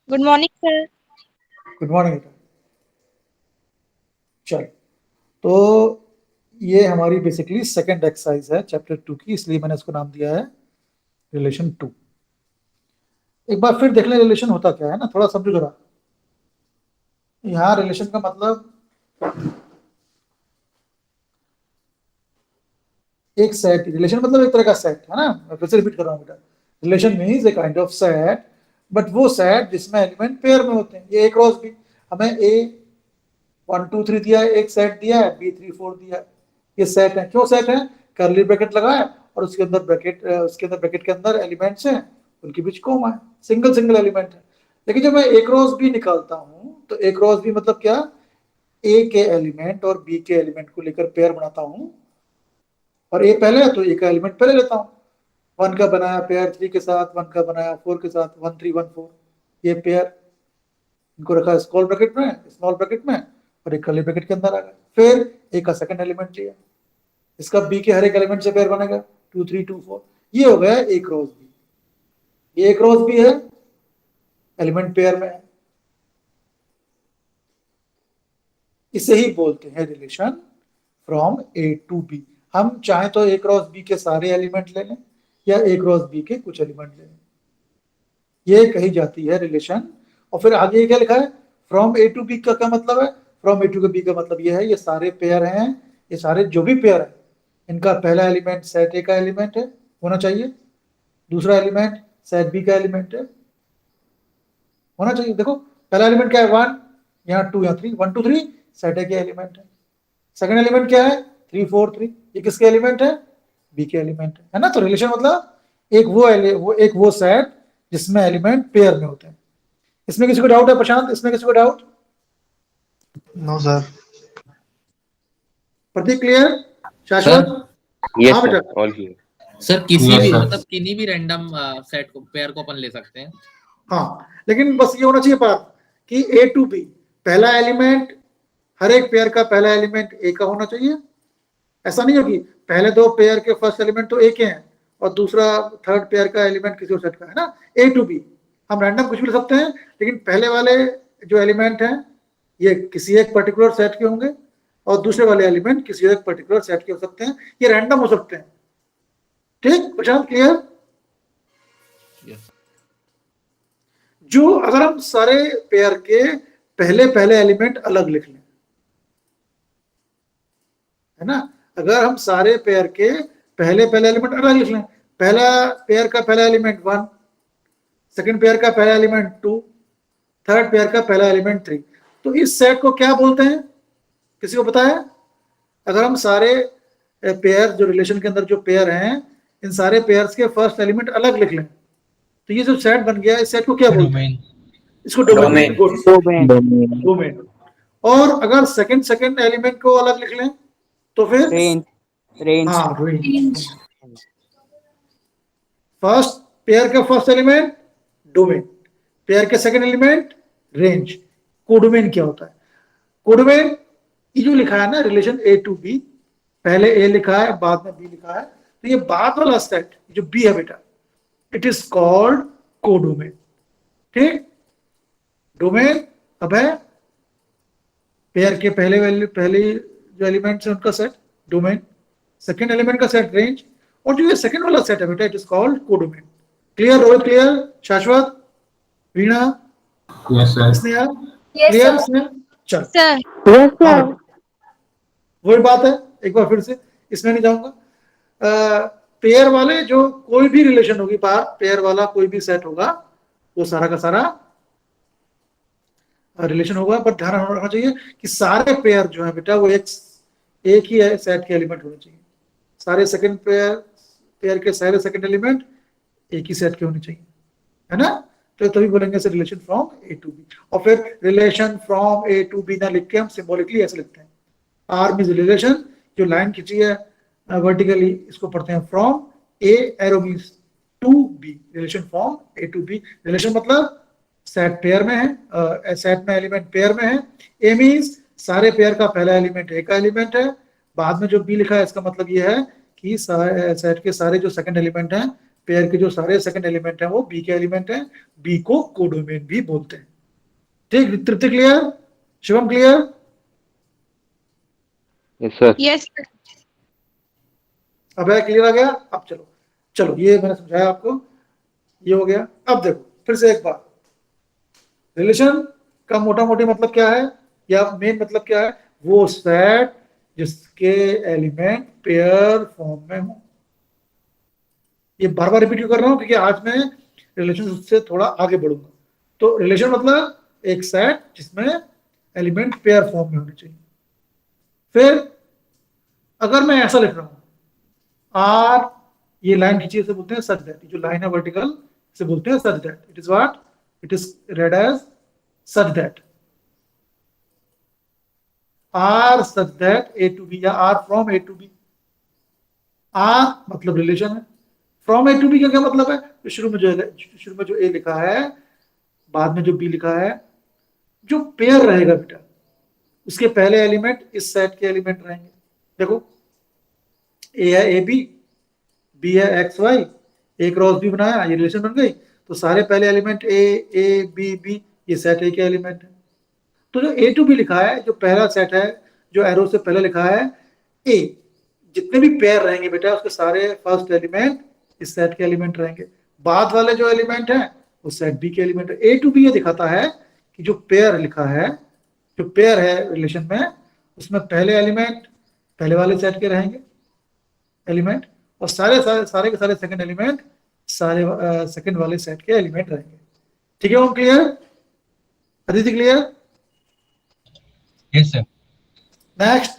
Good morning sir. Good morning बेटा। चल, तो ये हमारी बेसिकली सेकंड एक्सरसाइज है चैप्टर 2 की, इसलिए मैंने इसको नाम दिया है रिलेशन 2। एक बार फिर देख लें रिलेशन होता क्या है ना, थोड़ा समझो जरा। यहाँ रिलेशन का मतलब एक सेट, रिलेशन मतलब एक तरह का सेट है ना। मैं फिर से रिपीट कर रहा हूँ बेटा, relation means a kind of set, but वो सेट जिसमें एलिमेंट पेयर में होते हैं। ये ए क्रॉस बी, हमें ए 1 2 3 दिया है, एक सेट दिया है, B 3 4 दिया है। ये सेट है, क्यों सेट है? करली ब्रैकेट लगाया और उसके अंदर ब्रैकेट के अंदर एलिमेंट्स हैं, उनके बीच कॉमा है, सिंगल सिंगल एलिमेंट है। लेकिन जब मैं ए क्रॉस बी निकालता हूँ तो ए क्रॉस बी मतलब क्या? ए के एलिमेंट और बी के एलिमेंट को लेकर पेयर बनाता हूँ, और ए पहले है तो ए का एलिमेंट पहले लेता हूँ। 1 का बनाया पेयर 3 के साथ, 1 का बनाया 4 के साथ, 1 3 1 4, ये पेयर इनको रखा स्मॉल ब्रैकेट में, और एक कर्ली ब्रैकेट के अंदर आ गया। फिर ए का सेकंड एलिमेंट लिया, इसका बी के हर एक एलिमेंट से पेयर बनेगा 2 3 2 4। ये हो गया A cross B. A cross B है, एलिमेंट पेयर में है, इसे ही बोलते हैं relation from A to B. हम चाहे तो ए क्रॉस बी के सारे एलिमेंट ले लें या ए क्रॉस बी के कुछ एलिमेंट ले लें, ये कही जाती है रिलेशन। और फिर आगे ये क्या लिखा है? फ्रॉम ए टू बी का क्या मतलब है? फ्रॉम ए टू बी का मतलब ये है, ये सारे पेयर हैं, ये सारे जो भी पेयर है, इनका पहला एलिमेंट सेट ए का एलिमेंट है, होना चाहिए। दूसरा एलिमेंट सेट बी का एलिमेंट है, होना चाहिए। देखो पहला एलिमेंट क्या है? 1, यहाँ 2, यहाँ 3, 1 2 3 सेट ए के एलिमेंट है। सेकंड एलिमेंट क्या है? 3 4 3, ये किसके एलिमेंट है? बी के एलिमेंट है ना। तो रिलेशन मतलब एक वो सेट जिसमें एलिमेंट पेयर में होते हैं। इसमें किसी को डाउट है प्रशांत? इसमें किसी को doubt? No sir. Prateek clear? Sir Shashwat? Yes हाँ सर, बेटा। All clear. सर किसी Yes, भी sir. मतलब किन्हीं भी रैंडम सेट को पेयर को अपन ले सकते हैं। हाँ, लेकिन बस ये होना चाहिए बात कि ए टू बी, पहला एलिमेंट, हर एक पेयर का पहला एलिमेंट ए का होना चाहिए। ऐसा नहीं होगी पहले दो पेयर के फर्स्ट एलिमेंट तो ए के हैं और दूसरा थर्ड पेयर का एलिमेंट किसी और सेट का है ना। ए टू बी हम रैंडम कुछ भी ले सकते हैं, लेकिन पहले वाले जो एलिमेंट हैं ये किसी एक पर्टिकुलर सेट के होंगे और दूसरे वाले एलिमेंट किसी एक पर्टिकुलर सेट के हो सकते हैं, ये रैंडम हो सकते हैं। ठीक प्रशांत, क्लियर? जो अगर हम सारे पेयर के पहले पहले एलिमेंट अलग लिख लें, है ना, अगर हम सारे पेयर के पहले पहले एलिमेंट अलग लिख लें, पहला पेयर का पहला एलिमेंट 1, सेकंड पेयर का पहला एलिमेंट 2, थर्ड पेयर का पहला एलिमेंट 3, तो इस सेट को क्या बोलते हैं? किसी को पता है? अगर हम सारे पेयर जो रिलेशन के अंदर जो पेयर हैं, इन सारे पेयर्स के फर्स्ट एलिमेंट अलग लिख लें, तो ये जो सेट बन गया, इस सेट को क्या बोलते हैं? इसको डोमेन। डोमेन। और अगर सेकंड सेकंड एलिमेंट को अलग लिख लें तो फिर रेंज। हाँ, रेंज। फर्स्ट पेयर का फर्स्ट एलिमेंट डोमेन, पेयर के सेकंड एलिमेंट रेंज। कोडोमेन क्या होता है? कोडोमेन ये जो लिखा है ना रिलेशन ए टू बी, पहले ए लिखा है बाद में बी लिखा है, तो ये बाद वाला सेट जो बी है बेटा, इट इज कॉल्ड कोडोमेन। ठीक, डोमेन अब है पेयर के पहले जो एलिमेंट्स है उनका सेट डोमेन, सेकंड एलिमेंट का सेट रेंज, और जो ये सेकंड वाला सेट है बेटा it is called codomain. Clear? Rohit clear? शाश्वत? वीणा? Yes, sir. Sneha clear? Sneha चल। सर हाँ, वही बात है, एक बार फिर से इसमें नहीं जाऊंगा। पेयर वाले जो कोई भी रिलेशन होगी, बाहर पेयर वाला कोई भी सेट होगा, वो सारा का सारा रिलेशन होगा। पर ध्यान रखना चाहिए कि सारे पेयर जो है बेटा वो एक ही सेट के एलिमेंट होने चाहिए। सारे सेकंड पेयर के सारे सेकंड एलिमेंट एक ही सेट के होने चाहिए, है ना। तो तभी बोलेंगे sir relation from A to B. और फिर relation from A to B ना लिख के हम सिंबॉलिकली ऐसे लिखते हैं, आर मींस रिलेशन, जो लाइन खींची है वर्टिकली इसको पढ़ते हैं from A, arrow means to B, relation from A to B. Relation मतलब सेट पेयर में है, सेट में एलिमेंट पेयर में है। ए मींस सारे पेयर का पहला एलिमेंट ए का एलिमेंट है, बाद में जो बी लिखा है इसका मतलब ये है कि सेट के सारे जो सेकंड एलिमेंट हैं पेयर के जो सारे सेकंड एलिमेंट हैं वो बी के एलिमेंट हैं, बी को कोडोमेन भी बोलते हैं। ठीक, Tripti clear, Shivam clear? Yes sir. Yes अब क्लियर आ गया? अब चलो चलो, ये मैंने समझाया आपको, ये हो गया। अब देखो फिर से एक बार, रिलेशन का मोटा मोटी मतलब क्या है या मेन मतलब क्या है? वो सेट जिसके एलिमेंट पेयर फॉर्म में हो। ये बार बार रिपीट क्यों कर रहा हूं? क्योंकि आज मैं रिलेशन से थोड़ा आगे बढ़ूंगा। तो रिलेशन मतलब एक सेट जिसमें एलिमेंट पेयर फॉर्म में होने चाहिए। फिर अगर मैं ऐसा लिख रहा हूं, आर, ये लाइन खींचिए से बोलते हैं सच दैट, जो लाइन है वर्टिकल से बोलते हैं such that, it is what, it is red as such that, R such that A to B, या R from A to B. R मतलब रिलेशन है, फ्रॉम ए टू बी का क्या मतलब है? तो शुरू में जो ए लिखा है, बाद में जो बी लिखा है, जो पेयर रहेगा बेटा, उसके पहले एलिमेंट इस सेट के एलिमेंट रहेंगे। देखो ए है ए बी है एक्स वाई, ए क्रॉस बी बनाया, ये रिलेशन बन गई। तो सारे पहले एलिमेंट ए बी, ये सेट ए के एलिमेंट है। तो जो ए टू बी लिखा है, जो पहला सेट है, जो एरो से पहले लिखा है ए, जितने भी पेयर रहेंगे बेटा उसके सारे फर्स्ट एलिमेंट इस सेट के एलिमेंट रहेंगे। बाद वाले जो एलिमेंट है वो सेट बी के एलिमेंट है। ए टू बी ये दिखाता है कि जो पेयर लिखा है, जो पेयर है रिलेशन में, उसमें पहले एलिमेंट पहले वाले सेट के रहेंगे एलिमेंट, और सारे के सारे सेकंड एलिमेंट सारे सेकंड वाले सेट के एलिमेंट रहेंगे। ठीक है, वो clear? Aditi clear? Yes sir. Next,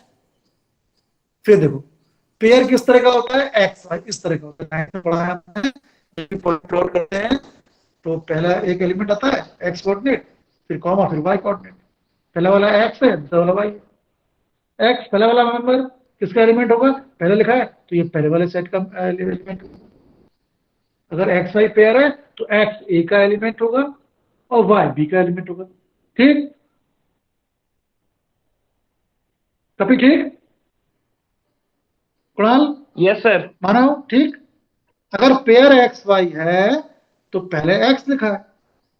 फिर देखो पेयर किस तरह का होता है? एक्स वाई इस तरह का होता है। मैंने पढ़ा है आपने, प्लॉट करते हैं तो पहला एक एलिमेंट आता है एक्स कोऑर्डिनेट, फिर कॉमा, फिर वाई कोऑर्डिनेट। पहला वाला एक्स है, दूसरा वाला वाई है। एक्स पहला वाला मेंबर किसका एलिमेंट होगा? पहले लिखा है तो ये पहले वाले सेट का एलिमेंट होगा। अगर एक्स वाई पेयर है तो एक्स ए का एलिमेंट होगा और वाई बी का एलिमेंट होगा। ठीक, कभी ठीक? कुणाल? Yes sir. मानो ठीक? अगर पेयर एक्स वाई है तो पहले एक्स लिखा है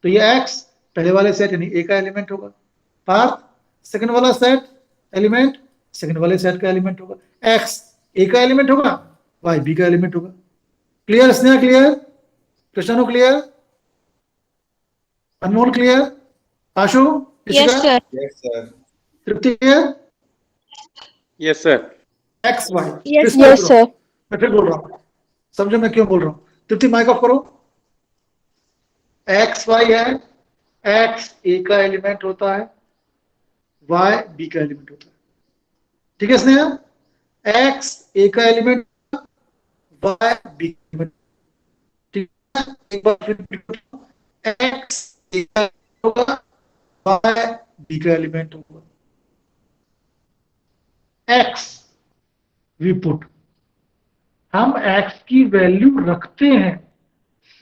तो ये एक्स पहले वाले सेट यानी ए का एलिमेंट होगा। पार्थ, सेकंड वाला सेट एलिमेंट सेकंड वाले सेट का एलिमेंट होगा। एक्स ए का एलिमेंट होगा, वाई बी का एलिमेंट होगा। Clear? Sneha clear? Krishnanu clear? Anmol clear? Ashu? Yes sir yes sir. Tripti clear? Yes sir. X Y, yes sir मैं फिर बोल रहा हूँ, समझो मैं क्यों बोल रहा हूँ। तृप्ति माइक ऑफ करो। एक्स वाई है, एक्स ए का एलिमेंट होता है, वाई बी का एलिमेंट होता है। ठीक है स्नेहा? एक्स ए का एलिमेंट, वाई बी का एलिमेंट। ठीक है, एक बार फिर एक्स ए का होगा, वाई बी का एलिमेंट होगा। एक्स वी पुट, हम एक्स की वैल्यू रखते हैं।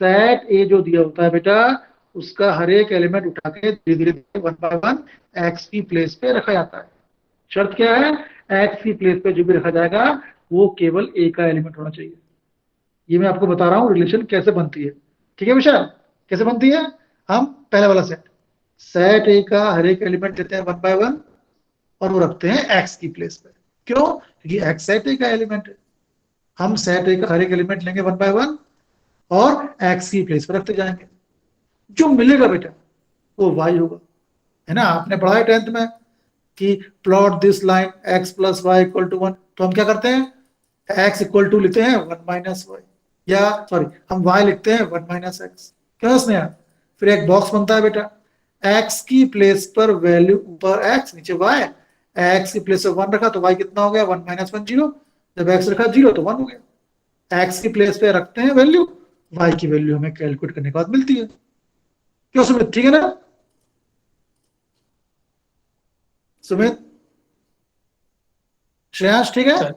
सेट ए जो दिया होता है बेटा, उसका हर एक एलिमेंट उठा के धीरे धीरे वन बाय वन एक्स की प्लेस पे रखा जाता है। शर्त क्या है? एक्स की प्लेस पे जो भी रखा जाएगा वो केवल ए का एलिमेंट होना चाहिए। ये मैं आपको बता रहा हूं रिलेशन कैसे बनती है। ठीक है विशाल, कैसे बनती है? हम पहले वाला सेट ए का हर एक एलिमेंट लेते हैं वन बाय वन और वो रखते हैं एक्स की प्लेस पे। क्यों? क्योंकि एक्स सेट ए का एलिमेंट है। हम सेट ए का हर एक एलिमेंट लेंगे वन बाय वन और एक्स की प्लेस पर रखते जाएंगे। जो मिलेगा बेटा वो वाई होगा, है ना? आपने पढ़ा है 10th में कि plot this line X plus Y equal to 1। तो हम क्या करते हैं? एक्स इक्वल टू लिखते हैं 1 माइनस वाई, या सॉरी हम वाई लिखते हैं 1 माइनस एक्स। क्यों स्नेहा? फिर एक बॉक्स बनता है बेटा, एक्स की प्लेस पर वैल्यू ऊपर एक्स नीचे वाई। एक्स की प्लेस पर 1 रखा तो वाई कितना हो गया? 1 माइनस 1 0। जब एक्स रखा 0 तो 1 हो गया। एक्स की प्लेस पे रखते हैं वैल्यू, वाई की वैल्यू हमें कैलकुलेट करने के बाद मिलती है। क्यों सुमित? ठीक है ना सुमित? श्रेयांश ठीक है?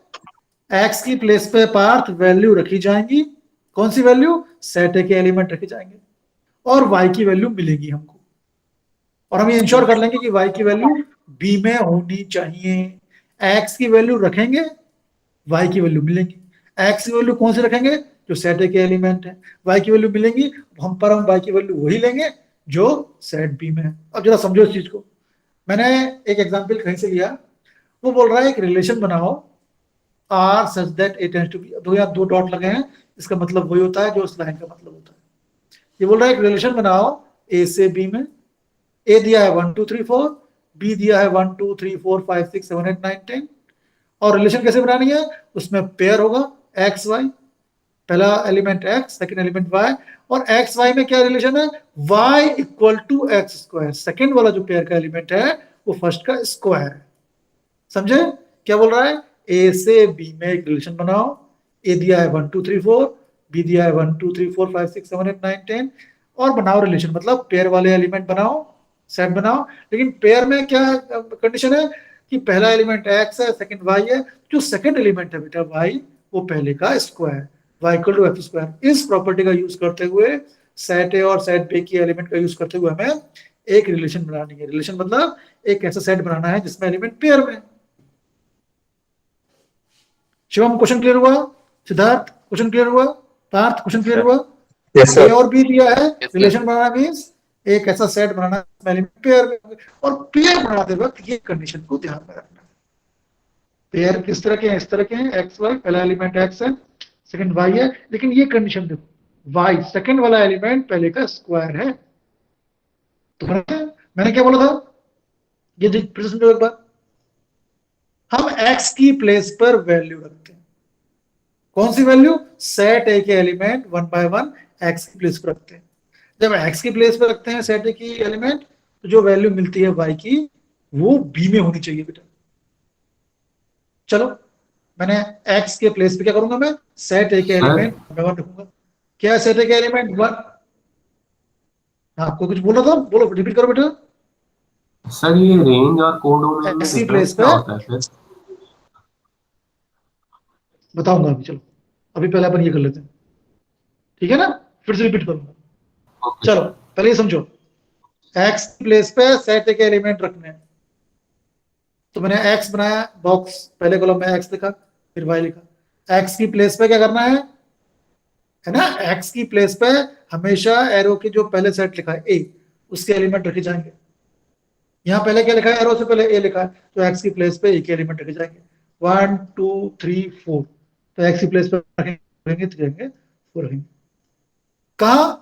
एक्स की प्लेस पे पार्थ वैल्यू रखी जाएंगी। कौन सी वैल्यू? सेट ए के एलिमेंट रखे जाएंगे और वाई की वैल्यू मिलेगी हमको, और हम ये इंश्योर कर लेंगे कि वाई की वैल्यू बी में होनी चाहिए। एक्स की वैल्यू रखेंगे, वाई की वैल्यू मिलेगी। एक्स की वैल्यू कौन सी रखेंगे? जो सेट ए के एलिमेंट है, y की वैल्यू मिलेंगी, हम पर हम y की वैल्यू वही लेंगे जो सेट बी में है। अब जरा समझो इस चीज को, मैंने एक एग्जांपल कहीं से लिया, वो बोल रहा है एक रिलेशन बनाओ R such that A tends to B, दो या दो डॉट लगे हैं, इसका मतलब वही होता है जो उस लाइन का मतलब होता है। ये बोल रहा है एक रिलेशन बनाओ ए से बी में, ए दिया है 1 2 3 4, बी दिया है 1 2 3 4 5 6 7 8 9 10, और रिलेशन कैसे बनानी है, उसमें पेयर होगा एक्स वाई, पहला element X, second element Y, और एक्स वाई में क्या रिलेशन है, Y equal to X square, second वाला जो पेयर का एलिमेंट है वो फर्स्ट का स्क्वायर है। समझे क्या बोल रहा है, ए से बी में एक रिलेशन बनाओ, ए दिया है 1 2 3 4, बी दिया है 1 2 3 4 5 6 7 8 9 10, और बनाओ रिलेशन, मतलब पेयर वाले एलिमेंट बनाओ, सेट बनाओ। लेकिन पेयर में क्या कंडीशन है कि पहला एलिमेंट एक्स है, सेकंड वाई है, जो सेकंड एलिमेंट है बेटा वाई, वो पहले का square, Y equal to X square. इस प्रॉपर्टी का यूज करते हुए सेट ए और सेट बी की एलिमेंट का यूज करते हुए हमें एक रिलेशन बनानी है। रिलेशन मतलब एक ऐसा सेट बनाना है जिसमें एलिमेंट पेयर में है। शिवम क्वेश्चन क्लियर हुआ, सिद्धार्थ क्वेश्चन क्लियर हुआ, पार्थ क्वेश्चन क्लियर हुआ। यस ए सर। और बी दिया है, Yes, sir. रिलेशन बनाना मींस एक ऐसा सेट बनाना जिसमें एलिमेंट पेयर में होंगे, और पेयर बनाते वक्त ये कंडीशन को ध्यान में रखना। पेयर किस तरह के हैं, इस तरह के हैं, एक्स वाई, पहला एलिमेंट एक्स है, सेकंड वाई है, लेकिन ये कंडीशन देखो, वाई सेकंड वाला एलिमेंट पहले का स्क्वायर है। तो मैंने क्या बोला था, ये फिर समझो एक बार, हम एक्स की प्लेस पर वैल्यू रखते हैं, कौन सी वैल्यू, सेट ए के एलिमेंट 1 बाय 1 एक्स की प्लेस पर रखते हैं। जब एक्स की प्लेस पर रखते हैं सेट ए की एलिमेंट, तो जो वैल्यू मिलती है वाई की वो बी में होनी चाहिए बेटा। चलो मैंने एक्स के प्लेस पे क्या करूंगा, मैं सेट ए के एलिमेंट 1 बाय 1 रखूंगा। क्या सेट ए के एलिमेंट 1, आपको कुछ बोला था, बोलो रिपीट करो बेटा। सर ये रेंज और कोडोमेन में एक्स की डिफरेंस प्लेस क्या पे होता है फिर? बताऊंगा अभी, चलो अभी पहले अपन ये कर लेते हैं, ठीक है ना, फिर से रिपीट करूंगा। ओके चलो पहले ये समझो, एक्स की प्लेस पे सेट ए के एलिमेंट रखने हैं, तो मैंने एक्स बनाया बॉक्स, पहले कॉलम में एक्स लिखा, फिर वाई लिखा। एक्स की प्लेस पे क्या करना है ना, एक्स की प्लेस पे हमेशा एरो के जो पहले सेट लिखा है ए, उसके एलिमेंट रखे जाएंगे। यहाँ पहले क्या लिखा है, एरो से पहले ए लिखा है, तो एक्स की प्लेस पे ए के एलिमेंट रखे जाएंगे, 1 2 3 4, तो एक्स की प्लेस पे रखेंगे 3 रखेंगे 4 रखेंगे। कहा,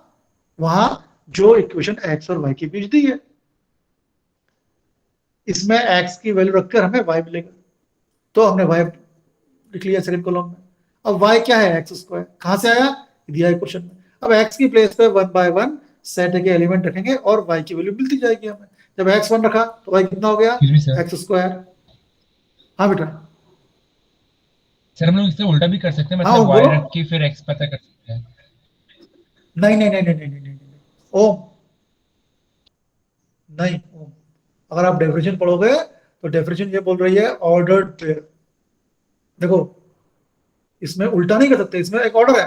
वहां जो इक्वेशन एक्स और वाई के बीच दी है, इसमें एक्स की वैल्यू रखकर हमें वाई मिलेगा, तो हमने वाई लिख लिया सेकंड कॉलम में। अब वाई क्या है, एक्स स्क्वायर, कहां से आया, दिया है क्वेश्चन में। अब एक्स की प्लेस पे 1 बाय 1 सेट के एलिमेंट रखेंगे और वाई की वैल्यू मिलती जाएगी हमें। जब एक्स 1 रखा तो वाई कितना हो गया, एक्स स्क्वायर। हाँ बेटा, सर हम लोग इससे उल्टा भी कर सकते हैं, हाँ मतलब बोलो। y रख के फिर x पता कर सकते हैं। नहीं नहीं नहीं नहीं नहीं नहीं नहीं नहीं। ओम नहीं, ओम अगर आप डेफिनेशन पढ़ोगे तो डेफिनेशन ये बोल रही है ऑर्डर्ड पेयर। देखो इसमें उल्टा नहीं कर सकते, इसमें एक ऑर्डर है,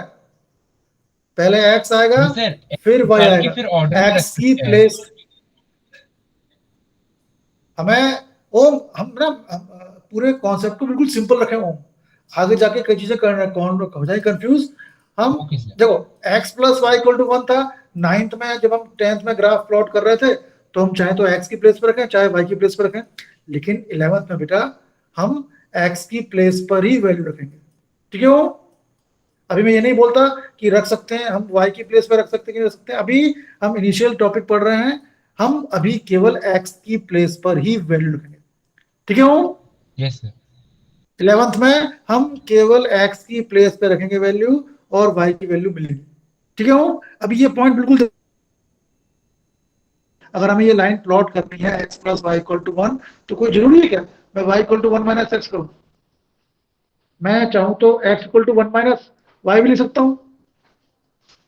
पहले एक्स आएगा नहीं सर, फिर वाई निकाल के आएगा। फिर ऑर्डर में रख एक्स की सकते हैं। प्लेस हमें, ओम हम ना पूरे कॉन्सेप्ट को बिल्कुल सिंपल रखें ओम, आगे जाके कई चीजें करना, कौन हो जाए कंफ्यूज। हम ओके सर। देखो X plus Y equal to 1 था, 9th में जब हम 10th में ग्राफ प्लॉट कर रहे थे, तो हम चाहे तो एक्स की प्लेस पर रखें चाहे वाई की प्लेस पर रखें, लेकिन 11th में बेटा हम एक्स की प्लेस पर ही वैल्यू रखेंगे, ठीक है। वो अभी मैं ये नहीं बोलता कि रख सकते हैं हम वाई की प्लेस पर रख सकते हैं कि नहीं रख सकते हैं, अभी हम इनिशियल टॉपिक पढ़ रहे हैं, हम अभी केवल एक्स की प्लेस पर ही वैल्यू रखेंगे, ठीक है। वो यस सर। 11th में हम केवल एक्स की प्लेस पे रखेंगे वैल्यू और वाई की वैल्यू मिलेगी, ठीक है। वो अभी ये पॉइंट बिल्कुल, अगर हमें ये लाइन प्लॉट करनी है X plus Y equal to 1, तो कोई जरूरी है क्या मैं Y equal to 1 minus X करूं, मैं चाहूं तो X equal to 1 minus Y भी लिख सकता हूं,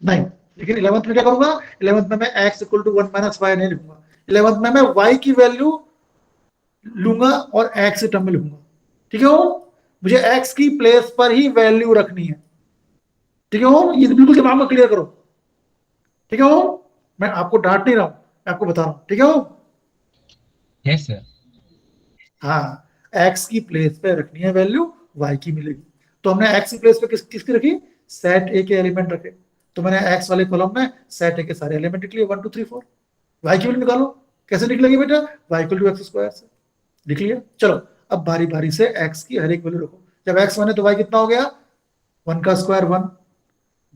नहीं, लेकिन 11th में क्या करूंगा, 11th में मैं X equal to 1 minus Y नहीं लिखूंगा, 11th में मैं वाई की वैल्यू लूंगा और एक्स के टर्म में लिखूंगा, ठीक है। वो मुझे एक्स की प्लेस पर ही वैल्यू रखनी है, ठीक है। वो ये बिल्कुल दिमाग में क्लियर करो, ठीक है। वो मैं आपको डांट नहीं रहा हूं, मैं आपको बता रहा हूं, ठीक है। वो यस सर। हाँ, एक्स की प्लेस पे रखनी है वैल्यू, वाई की मिलेगी, तो हमने एक्स की प्लेस पे किसकी रखी, सेट ए के एलिमेंट रखे, तो मैंने एक्स वाले कॉलम में सेट ए के सारे एलिमेंट लिख लिए 1 2 3 4। वाई की वैल्यू निकालो, कैसे निकलेगी बेटा, Y equal to X square से लिख लिया। चलो अब बारी बारी से एक्स की हर एक वैल्यू रखो। जब एक्स 1 है तो वाई कितना हो गया, 1 का स्क्वायर 1।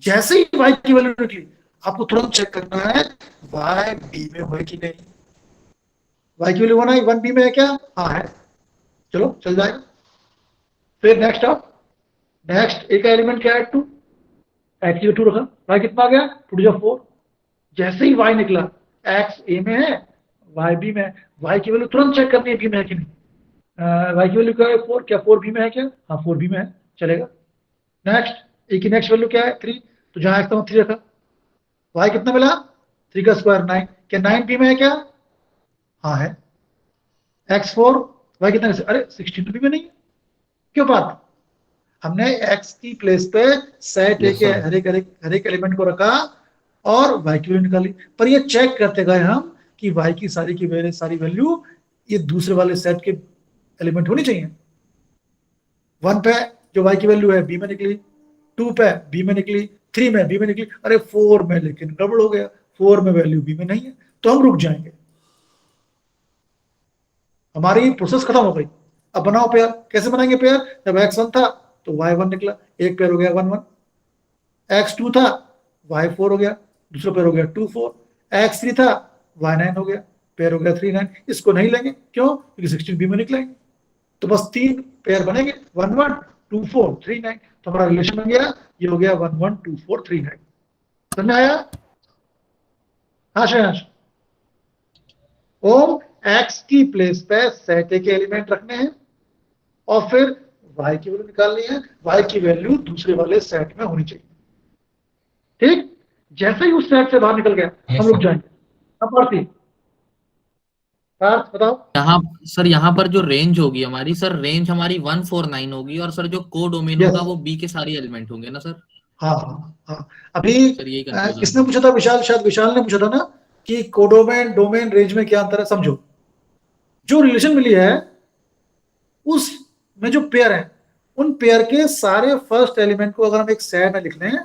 जैसे ही वाई की वैल्यू निकली आपको तुरंत चेक करना है वाई बी में हुए कि नहीं। वाई की वैल्यू 1 आई, 1 बी में है क्या, हाँ है, चलो चल जाएगा। फिर नेक्स्ट आप, नेक्स्ट एक एलिमेंट क्या है 2, एक्स की 2 रखा, वाई कितना आ गया 2 जा 4। जैसे ही वाई निकला एक्स ए में है वाई बी में है, वाई की वैल्यू तुरंत चेक करनी है बी में है कि नहीं। वाई की वैल्यू क्या है 4, क्या 4 बी में है क्या, हाँ 4 बी में है, चलेगा। नेक्स्ट ए की नेक्स्ट वैल्यू क्या है 3, तो जहां एक्स था 3 रखा, वाई कितना मिला 3 का स्क्वायर 9, क्या 9 बी में है क्या, हाँ है। x4 वाई कितना, अरे 16 बी में नहीं है, क्यों बात, हमने x की प्लेस पे सेट ए Yes, के sir. हर एक एलिमेंट को रखा और y की वैल्यू निकाली। पर ये चेक करते गए हम कि y की सारी वैल्यू ये दूसरे वाले सेट के एलिमेंट होनी चाहिए। 1 पे जो y की वैल्यू है b में निकली, 2 पे b में निकली, 3 में b में निकली, अरे 4 में लेकिन गड़बड़ हो गया, 4 में वैल्यू b में नहीं है, तो हम रुक जाएंगे, हमारी प्रोसेस खत्म हो गई। अब बनाओ पेयर, कैसे बनाएंगे पेयर, जब x1 था तो y1 निकला, एक पेयर हो गया 1 1, x2 था y4 हो गया, दूसरा पेयर हो गया 2 4, x3 था y9 हो गया, पेयर हो गया 3 9। इसको नहीं लेंगे, क्यों, क्योंकि 16 बी में निकलेंगे, तो बस 3 पेयर बनेंगे 1 1 2 4 3 9, तो हमारा रिलेशन बन गया, ये हो गया 1 1 2 4 3 9। समझ में आया, हाँ श्रेयांश। ओम एक्स की प्लेस पे सेट ए के एलिमेंट रखने हैं और फिर y की वैल्यू निकालनी है, y की वैल्यू दूसरे वाले सेट में होनी चाहिए, ठीक। जैसे ही उस सेट से बाहर निकल गया हम रुक जाएंगे। अब पार्थी, पार्थ बताओ। यहाँ सर, यहाँ पर जो रेंज होगी हमारी, सर रेंज हमारी 149 होगी, और सर जो को डोमेन Yes. होगा वो बी के सारे एलिमेंट होंगे ना सर। हाँ हाँ हाँ, अभी सर यही कंफ्यूजन किसने पूछा था, विशाल, शायद विशाल ने पूछा था ना कि कोडोमेन डोमेन रेंज में क्या अंतर है। समझो, जो रिलेशन मिली है उस में जो पेयर है, उन पेयर के सारे फर्स्ट एलिमेंट को अगर हम एक सेट में लिख लें,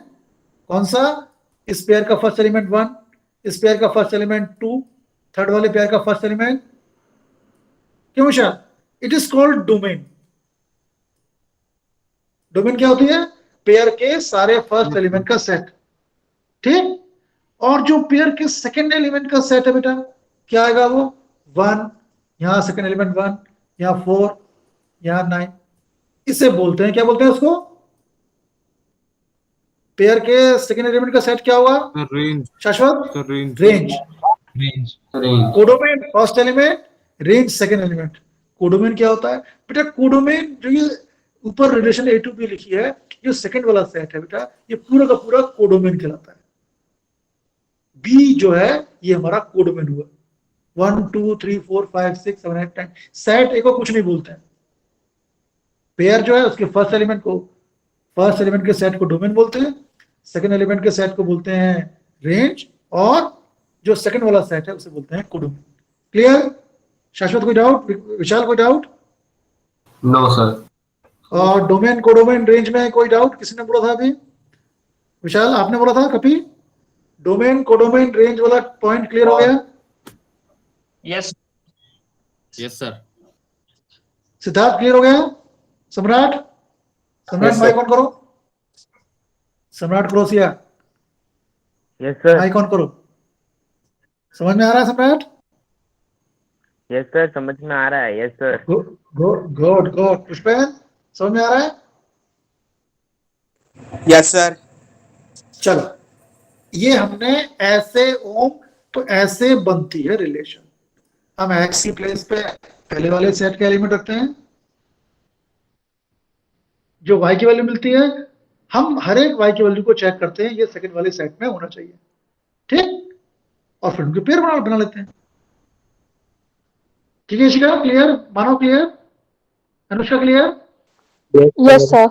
कौन सा, इस पेयर का फर्स्ट एलिमेंट 1, इस पेयर का फर्स्ट एलिमेंट 2, थर्ड वाले पेयर का फर्स्ट एलिमेंट, क्यों Vishal, it is called domain. Domain क्या होती है, पेयर के सारे फर्स्ट एलिमेंट का सेट, ठीक। और जो पेयर के सेकंड एलिमेंट का सेट है बेटा, क्या आएगा वो 1, यहां सेकंड एलिमेंट 1, यहां 4, यहां 9, इसे बोलते हैं, क्या बोलते हैं उसको, पेयर के सेकंड एलिमेंट का सेट क्या होगा, रेंज, शाश्वत, range, range. Range, Range. Codomain first element, range second element. Codomain क्या होता है बेटा, कोडोमेन जो ये ऊपर रिलेशन ए टू बी लिखी है, जो सेकंड वाला सेट है बेटा, ये पूरा का पूरा कोडोमेन कहलाता है। बी जो है ये हमारा कोडोमेन हुआ, 1 2 3 4 5 6 7 8 9, सेट ए को कुछ नहीं बोलते हैं। पेयर जो है उसके फर्स्ट एलिमेंट को, फर्स्ट एलिमेंट के सेट को डोमेन बोलते हैं, सेकंड एलिमेंट के सेट को बोलते हैं रेंज, और जो सेकंड वाला सेट है उसे बोलते हैं कोडोमेन। क्लियर, शाश्वत कोई डाउट, विशाल कोई डाउट, No, sir. और डोमेन कोडोमेन रेंज में कोई डाउट, किसी ने बोला था अभी, विशाल आपने बोला था कभी, डोमेन कोडोमेन रेंज वाला पॉइंट क्लियर हो गया। Yes sir. सिद्धार्थ क्लियर हो गया, सम्राट, सम्राट Yes, sir. माइक ऑन करो, सम्राट क्रोसिया यस सर, माइक ऑन करो, समझ में आ रहा है सम्राट, यस सर, समझ में आ रहा है, yes sir. Good good good, Pushpen समझ में आ रहा है, यस सर, चलो ये हमने ऐसे ओम, तो ऐसे बनती है रिलेशन। हम एक्स की प्लेस पे पहले वाले सेट के एलिमेंट रखते हैं, जो वाई की वैल्यू मिलती है हम हर एक वाई की वैल्यू को चेक करते हैं, ये सेकंड वाले सेट में होना चाहिए, ठीक, और फिर उनके पेयर बना लेते हैं। ठीक है इशिका, क्लियर, मानो clear, Anushka clear. Yes, sir.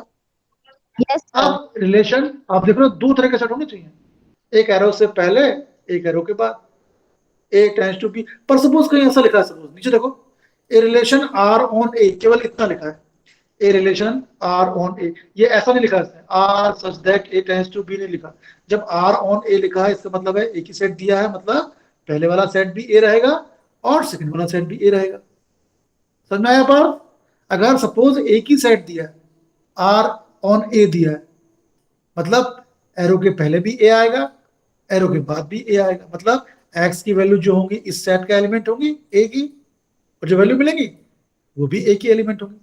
Yes, sir. अब रिलेशन आप देख रहे हो, दो तरह के सेट होने चाहिए, एक एरो से पहले, एक एरो के बाद, ए टेंड्स टू बी। पर सपोज कहीं ऐसा लिखा है, सपोज नीचे देखो, A relation R on A, केवल इतना लिखा है, A relation R on A, ये ऐसा नहीं लिखा है R such that A tends to B नहीं लिखा। जब आर ऑन ए लिखा है इसका मतलब है एक ही सेट दिया है, मतलब पहले वाला सेट भी ए रहेगा और सेकंड वाला सेट भी ए रहेगा। समझ में आया पर अगर सपोज एक ही सेट दिया है आर ऑन ए दिया है, मतलब एरो के पहले भी ए आएगा एरो के बाद भी ए आएगा, मतलब एक्स की वैल्यू जो होंगी इस सेट का एलिमेंट होगी ए की, और जो वैल्यू मिलेगी वो भी ए की एलिमेंट होगी।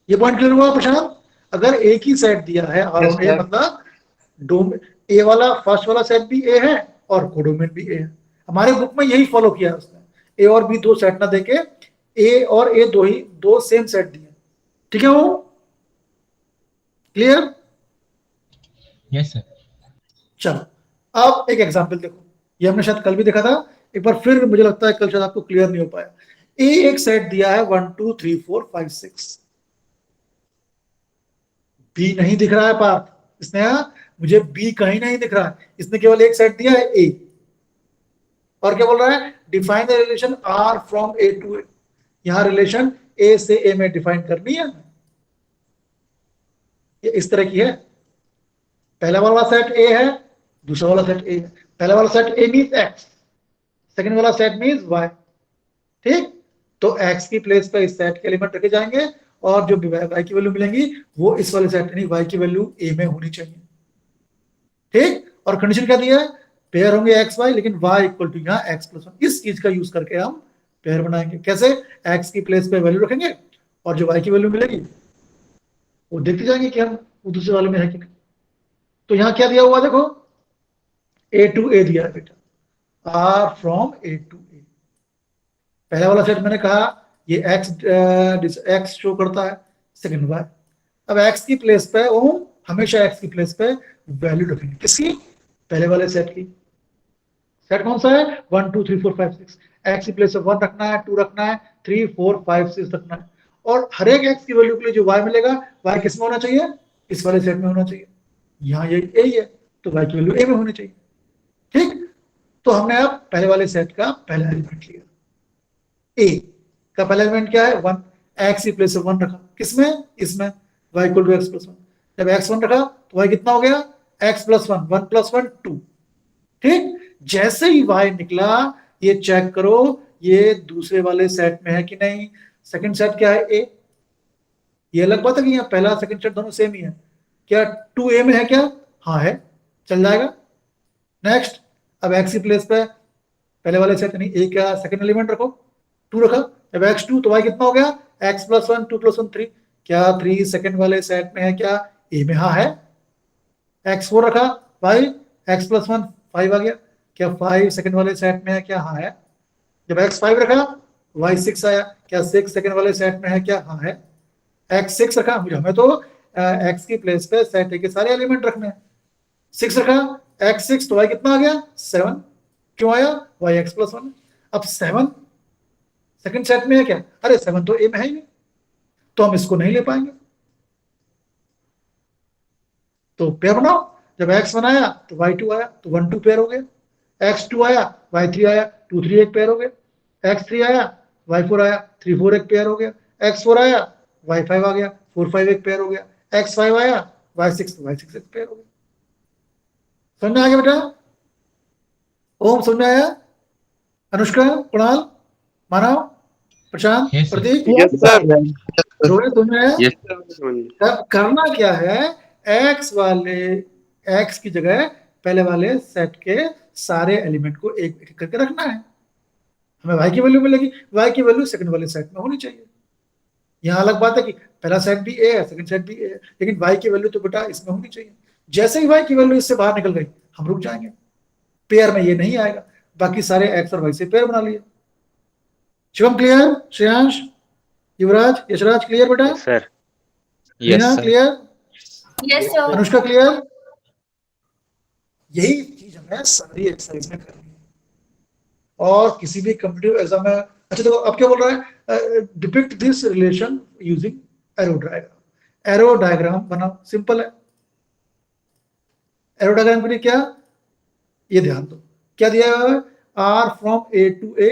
ये पॉइंट क्लियर हुआ प्रशांत? अगर एक ही सेट दिया है आर ऑन ए, मतलब डोमेन ए वाला फर्स्ट वाला सेट भी ए है और कोडोमेन भी ए है। हमारे बुक में यही फॉलो किया है उसने, ए और बी दो सेट ना देके ए और ए दो सेम सेट दिए। ठीक है वो क्लियर? Yes sir. चलो अब एक एग्जांपल देखो, ये हमने शायद कल भी देखा था, एक बार फिर मुझे लगता है कल शायद आपको क्लियर नहीं हो पाया। ए एक सेट दिया है 1 2 3 4 5 6, बी नहीं दिख रहा है पार्थ, इसने मुझे बी कहीं नहीं दिख रहा है, इसने केवल एक सेट दिया है ए, और क्या बोल रहा है define the relation R from A to A. यहां रिलेशन ए से ए में डिफाइन करनी है, ये इस तरह की है। पहला वाला सेट ए है, दूसरा वाला सेट ए है। पहला वाला सेट ए मीन्स एक्स, सेकंड वाला सेट मीन्स वाई। ठीक, तो एक्स की प्लेस पे इस सेट के एलिमेंट रखे जाएंगे और जो वाई की वैल्यू मिलेंगी वो इस वाले सेट यानी वाई की वैल्यू ए में होनी चाहिए। ठीक, और कंडीशन क्या दिया है, पेयर होंगे एक्स वाई, लेकिन वाई इक्वल टू यहाँ एक्स प्लस वन। इस चीज का यूज करके हम पेयर बनाएंगे। कैसे? एक्स की प्लेस पे वैल्यू रखेंगे और जो वाई की वैल्यू मिलेगी वो देखते जाएंगे कि हम वो दूसरे वाले में है कि नहीं। तो यहाँ क्या दिया हुआ देखो, ए टू ए दिया है बेटा, आर फ्रॉम ए टू ए। पहला वाला सेट मैंने कहा ये एक्स शो करता है, सेकंड वाई। अब एक्स की प्लेस पे ओम हमेशा एक्स की प्लेस पे वैल्यू रखेंगे, किसकी? पहले वाले सेट की। सेट कौन सा है? 1 2 3 4 5 6। एक्स की प्लेस पे 1 रखना है, 2 रखना है, 3 4 5 6 रखना है, और हर एक एक्स की वैल्यू के लिए जो वाई मिलेगा वाई किस में होना चाहिए? इस वाले सेट में होना चाहिए। यहाँ ये ए है तो वाई की वैल्यू ए में होनी चाहिए। ठीक, तो हमने अब पहले वाले सेट का पहला एलिमेंट लिया, ए का पहला एलिमेंट क्या है? 1। एक्स की प्लेस से 1 रखा, किसमें? इसमें, Y equal to X plus 1। जब एक्स 1 रखा तो वाई कितना हो गया? X plus 1, 1 plus 1 2। ठीक, जैसे ही वाई निकला ये चेक करो ये दूसरे वाले सेट में है कि नहीं। सेकंड सेट क्या है? ए। ये अलग बात है कि यहाँ पहला सेकंड सेट दोनों सेम ही है। क्या 2a में है क्या? हाँ है, चल जाएगा। नेक्स्ट, अब एक्स की प्लेस पे पहले वाले सेट यानी ए का सेकंड एलिमेंट रखो, 2 रखा। जब एक्स 2 तो वाई कितना हो गया? X plus 1, 2 plus 1 3। क्या 3 सेकंड वाले सेट में है क्या? ए में हाँ है। एक्स 4 रखा, वाई एक्स प्लस 1 5 आ गया। क्या 5 सेकंड वाले सेट में है क्या? हाँ है। जब एक्स 5 रखा वाई 6 आया। क्या 6 सेकंड वाले सेट में है क्या? हाँ है। एक्स 6 रखा, मुझे हमें तो एक्स की प्लेस पे सेट ए के सारे एलिमेंट रखने हैं। 6 रखा, एक्स 6 तो वाई कितना आ गया? 7। क्यों आया? Y X plus 1। अब 7 सेकंड सेट में है क्या? अरे 7 तो ए में है ही नहीं, तो हम इसको नहीं ले पाएंगे। तो पेयर बनाओ। जब एक्स बनाया तो वाई 2 आया, तो 1 2 पेयर हो गया। एक्स 2 आया, वाई 3 आया, 2 3 एक पेयर हो गया। एक्स 3 आया, वाई 4 आया, 3 4 एक पेयर हो गया। एक्स 4 आया, वाई 5 आ गया, 4 5 एक पेयर हो गया। एक्स 5 आया, वाई 6 एक पेयर हो गया। समझ में आ गया बेटा? ओम समझ में आया? अनुष्का, कुणाल, मानव, प्रशांत, Yes, sir. प्रतीक, Yes, sir. रोहित, समझ में आया? Yes. तब करना क्या है, एक्स वाले एक्स की जगह पहले वाले सेट के सारे एलिमेंट को एक एक करके रखना है। हमें वाई की वैल्यू मिलेगी, वाई की वैल्यू सेकंड वाले सेट में होनी चाहिए। यहाँ अलग बात है कि पहला सेट भी ए है, सेकंड सेट भी ए है, लेकिन वाई की वैल्यू तो बेटा इसमें होनी चाहिए। जैसे ही वाई की वैल्यू इससे बाहर निकल गई हम रुक जाएंगे, पेयर में ये नहीं आएगा। बाकी सारे एक्स और वाई से पेयर बना लिए। शिवम क्लियर? श्रेयांश, युवराज, यशराज क्लियर बेटा? Yes sir. Reena clear? Yes, sir. Anushka clear? यही चीज हमें सारी एक्सरसाइज में करनी है और किसी भी कॉम्पिटिटिव एग्जाम में। अच्छा देखो अब क्या बोल रहा है, depict this relation using arrow diagram. Arrow diagram बनाओ, सिंपल है। एरो डायग्राम के लिए क्या, ये ध्यान दो क्या दिया हुआ है, R from A to A.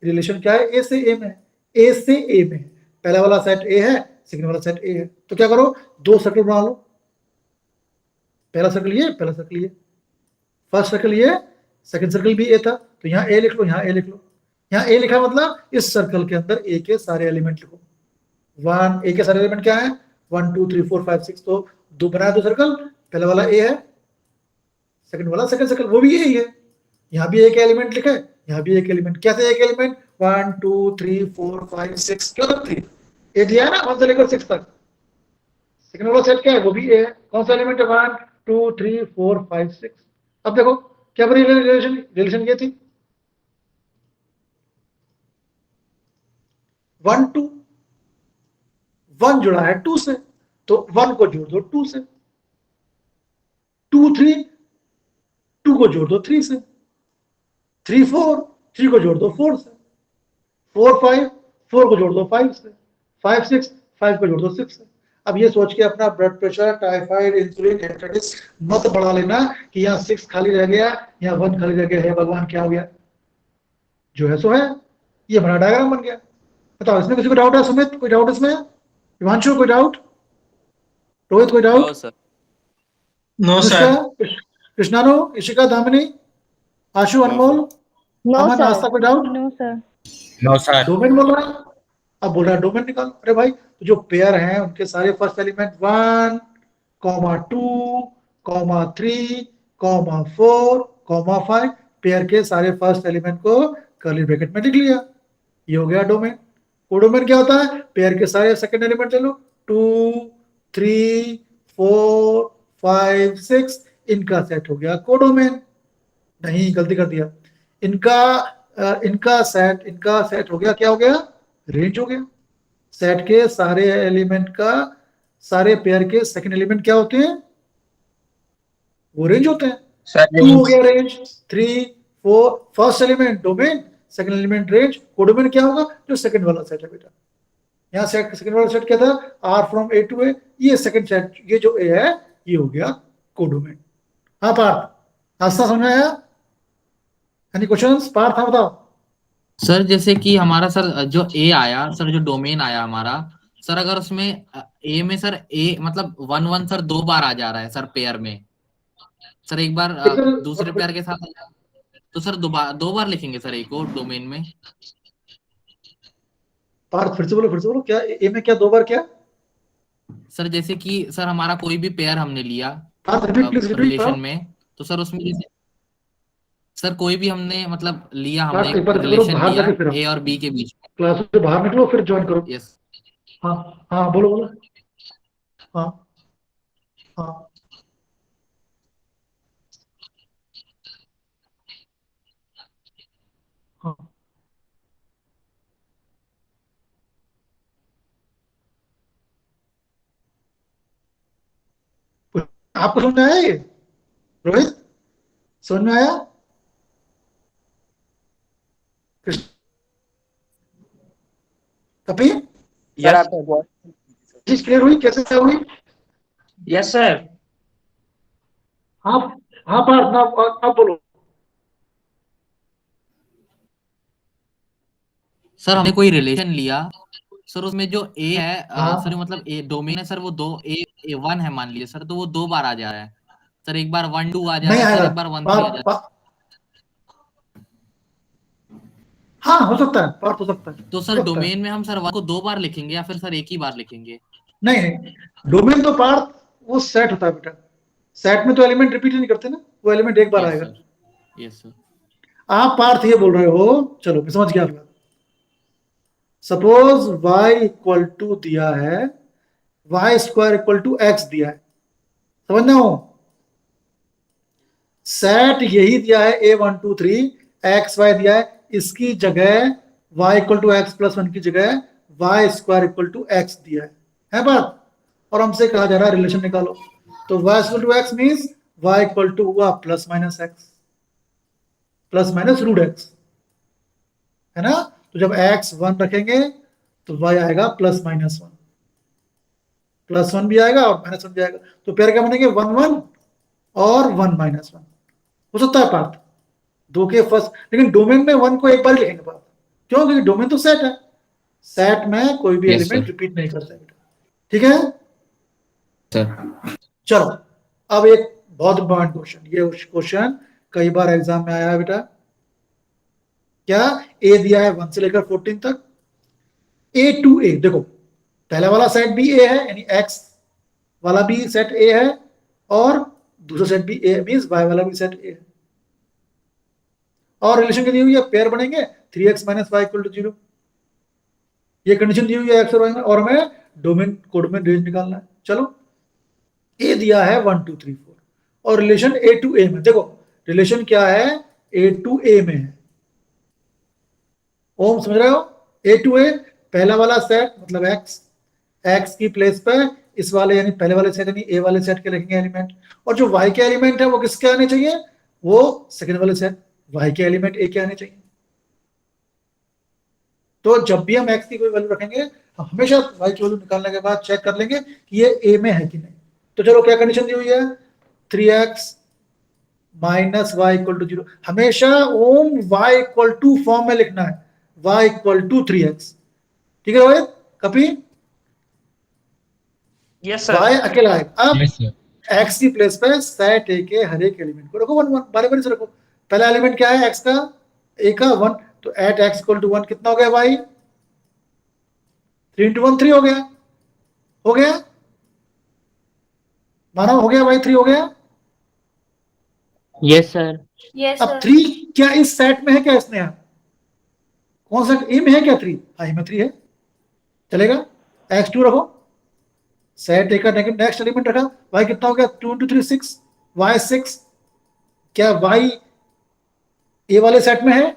Relation क्या है? ए से ए में, ए से ए में। पहला वाला सेट ए है, सेकंड वाला सेट ए है। तो क्या करो, दो सर्कल बना लो, पहला सर्कल ये, पहला सर्कल ये, फर्स्ट सर्कल ये, सेकंड सर्कल भी ए था, तो यहाँ ए लिख लो, यहाँ ए लिख लो। यहाँ ए लिखा मतलब इस सर्कल के अंदर ए के सारे एलिमेंट लिखो। वन, ए के सारे एलिमेंट क्या है, 1 2 3 4 5 6, तो दो बनाया दो सर्कल, पहला वाला ए है, सेकंड वाला सेकंड सर्कल वो भी ए ही है। यहाँ भी एक एलिमेंट लिखा है, यहाँ भी एक एलिमेंट, कैसे एक एलिमेंट, 1 2 3 4 5 6, क्यों तक थी, ए दिया है ना 1 से लेकर 6 तक। सेकंड वाला सेट क्या है, वो भी ए है, कौन सा एलिमेंट है, 1 2 3 4 5 6। अब देखो क्या बनी रिलेशन ये थी, 1 2, 1 जुड़ा है 2 से, तो 1 को जोड़ दो 2 से, 2 3, 2 को जोड़ दो 3 से, 3 4, 3 को जोड़ दो 4 से, 4 5, 4 को जोड़ दो 5 से, 5 6, 5 को जोड़ दो 6 से। अब ये सोच के अपना blood pressure, typhoid, insulin, hepatitis मत बढ़ा लेना कि यहाँ 6 खाली रह गया, यहाँ 1 खाली रह गया, है भगवान क्या हो गया, जो है सो है। ये हमारा डायग्राम बन गया। बताओ इसमें किसी को डाउट है? सुमित कोई डाउट इसमें? हिमांशु कोई डाउट? रोहित कोई doubt? No sir. Krishnanu, Ishika, Damini, Ashu, Anmol, No, Aman, sir. Aastha कोई doubt? No, sir. No sir. Domain बोल रहा है, अब बोल रहा है डोमेन निकालो। अरे भाई तो जो पेयर हैं उनके सारे फर्स्ट एलिमेंट 1, 2, 3, 4, 5, पेयर के सारे फर्स्ट एलिमेंट को कर्ली ब्रैकेट में लिख लिया, ये हो गया डोमेन। कोडोमेन क्या होता है, पेयर के सारे सेकंड एलिमेंट ले लो, 2 3 4 5 6, इनका सेट हो गया कोडोमेन। नहीं, गलती कर दिया, इनका सेट हो गया, क्या हो गया, रेंज हो गया। सेट के सारे एलिमेंट का, सारे पेयर के सेकंड एलिमेंट क्या होते हैं, वो रेंज होते हैं। सर 2 हो गया range, 3 4, first element domain, second element range. Codomain क्या होगा, जो सेकंड वाला सेट है बेटा। यहाँ सेकंड वाला सेट क्या था, R from A to A, ये सेकंड सेट, ये जो A है ये हो गया कोडोमेन। हाँ पार्थ, आस्था समझ में आया? Any questions? पार्थ हाँ बताओ। सर जैसे कि हमारा सर जो ए आया सर, जो डोमेन आया हमारा सर, अगर उसमें ए में सर ए मतलब 1 1 सर 2 बार आ जा रहा है सर पेयर में, सर एक बार दूसरे पेयर के साथ, तो सर दो बार लिखेंगे सर ए को डोमेन में। पार्थ फिर से बोलो क्या ए में क्या 2 बार क्या? सर जैसे कि सर हमारा कोई भी पेयर हमने लिया पार्थ रिपीट प्लीज, रिलेशन में, तो सर उसमें जैसे सर कोई भी हमने मतलब लिया, हमने एक बार रिलेशन बाहर लिया जाके फिर ए और बी के बीच में। क्लास से बाहर निकलो फिर ज्वाइन करो। यस हाँ हाँ बोलो हाँ हाँ हाँ आपको समझ में आया ये? रोहित समझ में आया? कपिल चीज क्लियर हुई, कैसे क्या हुई? Yes sir. हाँ हाँ पार्थ ना, अब बोलो। सर हमने कोई रिलेशन लिया सर, उसमें जो ए है हाँ। सर मतलब ए डोमेन है सर, वो 2 ए 1 है मान लीजिए सर, तो वो 2 बार आ जा रहा है सर, एक बार 1 2 आ जा नहीं रहा है सर, आएगा एक बार 1 3 आ जा रहा है। हाँ हो सकता है पार्थ, हो सकता है। तो सर डोमेन में हम सर 1 को 2 बार लिखेंगे या फिर सर एक ही बार लिखेंगे? नहीं, डोमेन तो पार्थ वो सेट होता है बेटा, सेट में तो एलिमेंट रिपीट नहीं करते ना, वो एलिमेंट एक बार आएगा। Yes sir. आप पार्थ ये बोल रहे हो, चलो मैं समझ गया आपका। सपोज y इक्वल टू दिया है, y square equal to x दिया है, समझना हो, सेट यही दिया है a1 2 3, x y दिया है, इसकी जगह y equal to x plus 1 की जगह y square equal to x दिया है बात, और हमसे कहा जा रहा है रिलेशन निकालो, तो y equal to x means y equal to हुआ plus minus x, plus minus root x, है ना? तो जब x 1 रखेंगे तो y आएगा प्लस माइनस 1, प्लस 1 भी आएगा और माइनस 1 भी आएगा, तो पेयर क्या बनेंगे, 1 1 और 1 माइनस 1। हो सकता है पार्थ दो के फर्स्ट, लेकिन डोमेन में 1 को एक बार ही लिखेंगे पार्थ, क्यों? क्योंकि डोमेन तो सेट है, सेट में कोई भी Yes, एलिमेंट sir. रिपीट नहीं कर सकता। ठीक है सर चलो अब एक बहुत इंपॉर्टेंट क्वेश्चन, ये क्वेश्चन कई बार एग्जाम में आया है बेटा। क्या ए दिया है 1 से लेकर 14 तक, ए टू ए, देखो पहला वाला सेट भी ए है यानी एक्स वाला भी सेट ए है, और दूसरा सेट भी ए मींस वाई वाला भी सेट ए है, और रिलेशन की दी हुई है पेयर बनेंगे 3x - y = 0। ये कंडीशन दी हुई है एक्स और वाई में, और हमें डोमेन कोडोमेन रेंज निकालना है। चलो ए दिया है 1 2 3 4 और रिलेशन ए टू ए में, देखो रिलेशन क्या है ए टू ए में है। ओम समझ रहे हो, ए टू ए पहला वाला सेट मतलब एक्स, एक्स की प्लेस पे इस वाले यानी पहले वाले सेट यानी ए वाले सेट के लिखेंगे एलिमेंट, और जो वाई के एलिमेंट है वो किसके आने चाहिए, वो सेकंड वाले सेट वाई के एलिमेंट ए के आने चाहिए। तो जब भी हम एक्स की कोई वैल्यू रखेंगे हम हमेशा वाई की वैल्यू निकालने के बाद चेक कर लेंगे कि ये ए में है कि नहीं। तो चलो क्या कंडीशन दी हुई है 3x - y = 0, हमेशा ओम y = फॉर्म में लिखना है, y = 3x। ठीक है रोहित, कभी यस सर। y अकेला है। अब यस सर। x की प्लेस पे सेट a के हर एक एलिमेंट को रखो 1 1, बारी बारी से रखो। पहला एलिमेंट क्या है x का, a का 1, तो एट x = 1 कितना हो गया भाई, 3 × 1 3 हो गया, हो गया मानो हो गया भाई, 3 हो गया। Yes sir. Yes, अब sir. 3 क्या इस सेट में है क्या, इसने कौन सा ए में है क्या 3, हाँ ए में 3 है, चलेगा x2 रखो, सेट ए का नेक्स्ट एलिमेंट रखा, y कितना हो गया 2 × 3 6, y 6, क्या y ए वाले सेट में है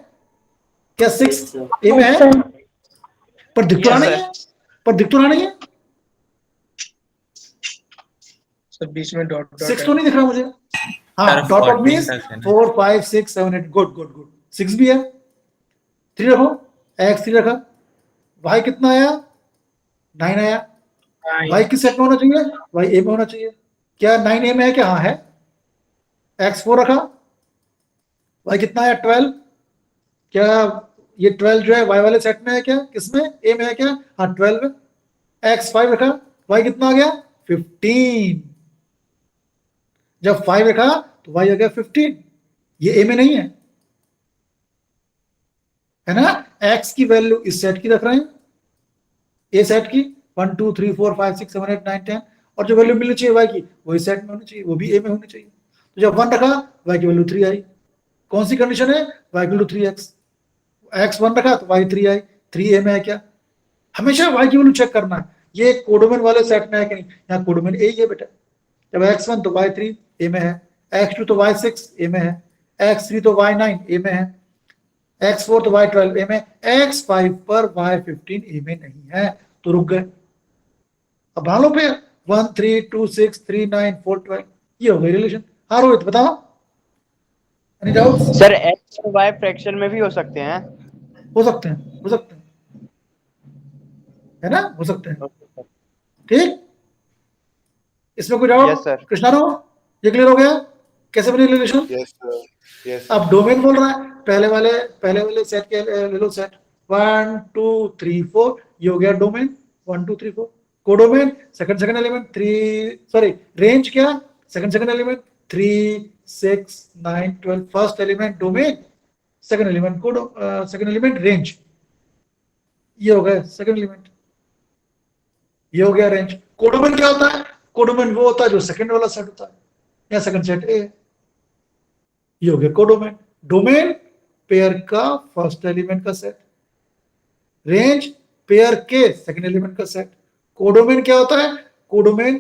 क्या, 6 ए में है, पर दिख तो रहा Yes, नहीं है, पर दिख तो रहा नहीं है, सर बीच में डॉट 6 तो नहीं दिख रहा मुझे, हाँ सर, डॉट डॉट 14 मींस तक है ना। 4 5 6 7 8, गुड गुड गुड, 6 भी है, 3 रखो, x3 रखा, y कितना आया 9 आया, y किस सेट में होना चाहिए, y ए में होना चाहिए, क्या 9 ए में है क्या, हाँ है, x4 रखा, y कितना आया 12, क्या ये 12 जो है y वाले सेट में है क्या, किसमें ए में है क्या, हाँ 12, x5 रखा, y कितना आ गया 15, जब 5 रखा तो y आ गया 15, ये ए में नहीं है ना, x की वैल्यू इस सेट की रख रहे हैं, ए सेट की 1 2 3 4 5 6 7 8 9 10, और जो वैल्यू मिलनी चाहिए y की वही सेट में होनी चाहिए, वो भी ए में होनी चाहिए। तो जब 1 रखा y की वैल्यू 3 आई, कौन सी कंडीशन है, y = 3x, x1 रखा तो y 3 आई, 3 ए में है क्या, हमेशा y की वैल्यू चेक करना है, ये कोडोमेन वाले सेट में है कि नहीं, यहाँ कोडोमेन ए ही है बेटा, जब x1 तो y3 ए में है, x2 तो y6 ए में है, x3 तो y9 ए में है, x4 तो y12 ए में, x5 पर y15 ए में नहीं है, तो रुक गए। अब बना लो पे 1 3 2 6 3 9 4 12, ये हो गई रिलेशन। हाँ रोहित बताओ, एनी डाउट्स, सर एक्स और वाई फ्रैक्शन में भी हो सकते हैं। हो सकते हैं, हो सकते हैं, है ना, हो सकते हैं, ठीक, इसमें कोई डाउट, Yes, sir. कृष्णारो ये क्लियर हो गया कैसे बनी रिलेशन। Yes, sir. Yes. अब डोमेन बोल रहा है पहले वाले सेट के ले लो, सेट 1 2 3 4, ये हो गया domain 1 2 3 4, codomain second element 3, sorry range क्या second element 3 6 9 12, first element domain, second element कोडो, सेकंड एलिमेंट रेंज, ये हो गया सेकंड एलिमेंट, ये हो गया रेंज। कोडोमेन क्या होता है, कोडोमेन वो होता है जो सेकंड वाला सेट होता है, या सेकंड सेट ए, ये हो गया कोडोमेन। डोमेन पेयर का फर्स्ट एलिमेंट का सेट, रेंज पेयर के सेकंड एलिमेंट का सेट। कोडोमेन क्या होता है, कोडोमेन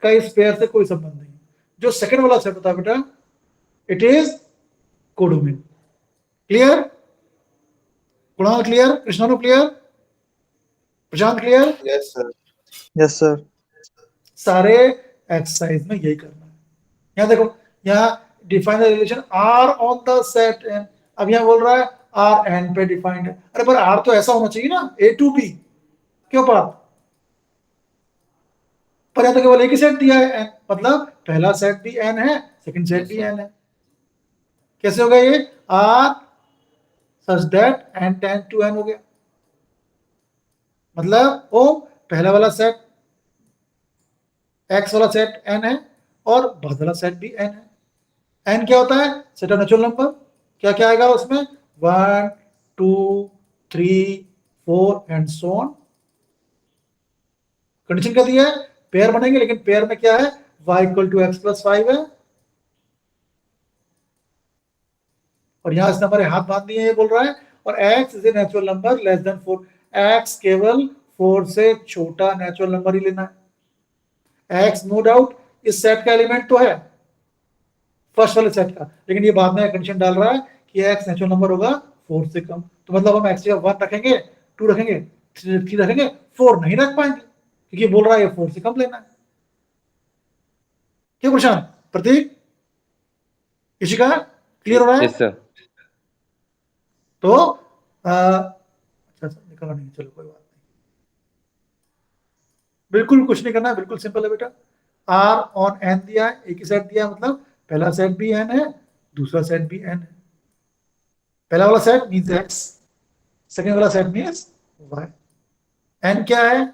का इस पेयर से कोई संबंध नहीं, जो सेकंड वाला सेट होता है बेटा it is codomain. Clear, Kunal clear, Krishnanu clear, Prashant clear, Yes, sir. Yes sir. सारे एक्सरसाइज में यही करना है। यहाँ देखो, यहाँ define the relation R on the set N, अब यहाँ बोल रहा है आर एन पे डिफाइंड है, अरे पर आर तो ऐसा होना चाहिए ना ए टू बी, क्यों बात, पर यहाँ तो केवल एक ही सेट दिया है एन, मतलब पहला सेट भी एन है सेकंड सेट भी एन है, कैसे होगा ये R such that N tend to N हो गया, मतलब ओ पहला वाला सेट एक्स वाला सेट एन है और बाद वाला सेट भी एन है। एन क्या होता है? Set of natural number. क्या क्या आएगा उसमें? 1 2 3 4 एंड सो ऑन। कंडीशन क्या दी है? पेयर बनेंगे, लेकिन पेयर में क्या है? y equal to X plus 5 है। और यहां इसने हमारे हाथ बांध दिए, ये बोल रहा है, और x is a natural number less than 4। x केवल 4 से छोटा नेचुरल नंबर ही लेना है। x नो डाउट इस सेट का एलिमेंट तो है, फर्स्ट वाले सेट का, लेकिन ये बाद में कंडीशन डाल रहा है कि x नेचुरल नंबर होगा 4 से कम। तो मतलब हम x जगह 1 रखेंगे, 2 रखेंगे, 3 रखेंगे, 4 नहीं रख पाएंगे, क्योंकि बोल रहा है ये 4 से कम लेना है। क्या प्रशांत, प्रतीक, इशिका, क्लियर हो रहा है? Yes, sir. तो अच्छा निकला नहीं, चलो कोई बात नहीं, बिल्कुल कुछ नहीं करना है, बिल्कुल सिंपल है बेटा। आर ऑन एन दिया है, एक ही सेट दिया है, मतलब पहला सेट भी एन है, दूसरा सेट भी एन है। पहला वाला सेट मींस एक्स, सेकंड वाला सेट मींस वाई। एन क्या है?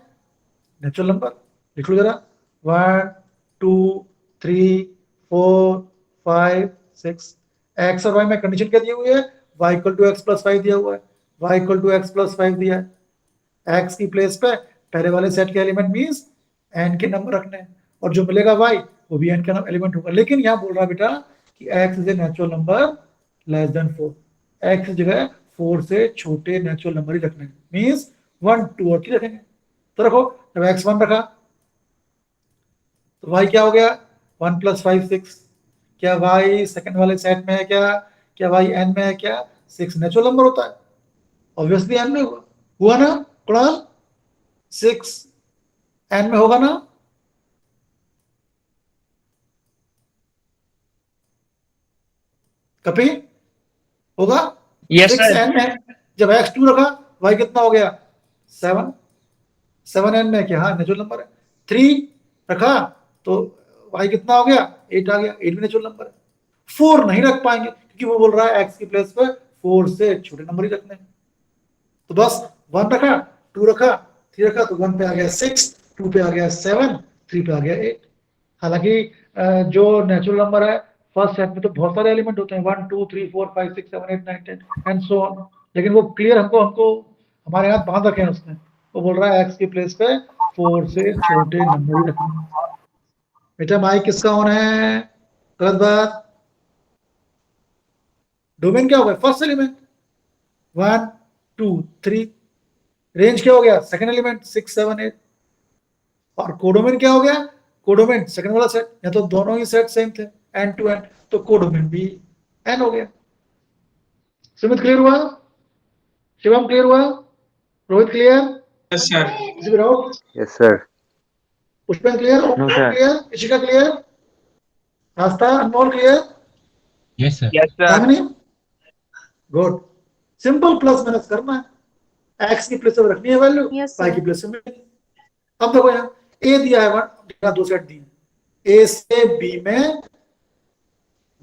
Natural number. लिख लो जरा, 1 2 3 4 5 6। एक्स और वाई में कंडीशन क्या दी हुई है? y equal to X plus 5 दिया हुआ है, y equal to X plus 5 दिया है। x की प्लेस पे पहले वाले सेट के एलिमेंट मींस n के नंबर रखने हैं, और जो मिलेगा y वो भी n का एलिमेंट होगा। लेकिन यहाँ बोल रहा है बेटा कि x is a natural number less than 4। x की जगह 4 से छोटे नेचुरल नंबर ही रखने हैं, मींस 1 2 और 3 रखेंगे। तो रखो, जब x 1 रखा तो y क्या हो गया? 1 प्लस 5 6। क्या y सेकंड वाले सेट में है? क्या y n में है? क्या 6 नेचुरल नंबर होता है? ऑब्वियसली n में हुआ ना कुणाल? 6 n में होगा ना? कपी होगा? Yes, 6 sir. n में, जब x 2 रखा y कितना हो गया? 7 7 n में क्या? हाँ नेचुरल नंबर है। 3 रखा तो y कितना हो गया? 8 आ गया, 8 भी नेचुरल नंबर है। 4 नहीं रख पाएंगे क्योंकि वो बोल रहा है x की प्लेस पे 4 से छोटे नंबर ही रखने हैं। तो बस 1 रखा, 2 रखा, 3 रखा, तो 1 पे आ गया 6, 2 पे आ गया 7, 3 पे आ गया 8। हालांकि जो नेचुरल नंबर है फर्स्ट सेट में तो बहुत सारे एलिमेंट होते हैं, 1 2 3 4 5 6 7 8 9 10 एंड सो ऑन, लेकिन वो क्लियर हमको हमारे हाथ बांध रखे हैं उसने। वो बोल रहा है x की प्लेस पे 4 से छोटे नंबर ही रखने हैं। बेटा माइक किसका ऑन है? गलत बात। डोमेन क्या हो गया? First element 1 2 3। रेंज क्या हो गया? Second element 6 7 8। और कोडोमेन क्या हो गया? कोडोमेन सेकंड वाला सेट, या तो दोनों ही सेट सेम थे एन टू एन, तो कोडोमेन भी एन हो गया। सुमित क्लियर हुआ? शिवम क्लियर हुआ? Rohit clear? Yes, sir. Yes, sir. Pushpan clear? No, sir. Clear? Ishika clear? रास्ता Anmol clear? Yes, sir. Yes, sir. Damini? Good. Simple plus minus करना है, एक्स की प्लेस पे रखनी है वैल्यू, Yes, वाई sir. की प्लेस में। अब देखो यहाँ ए दिया है 1, 2 सेट दिए, ए से बी में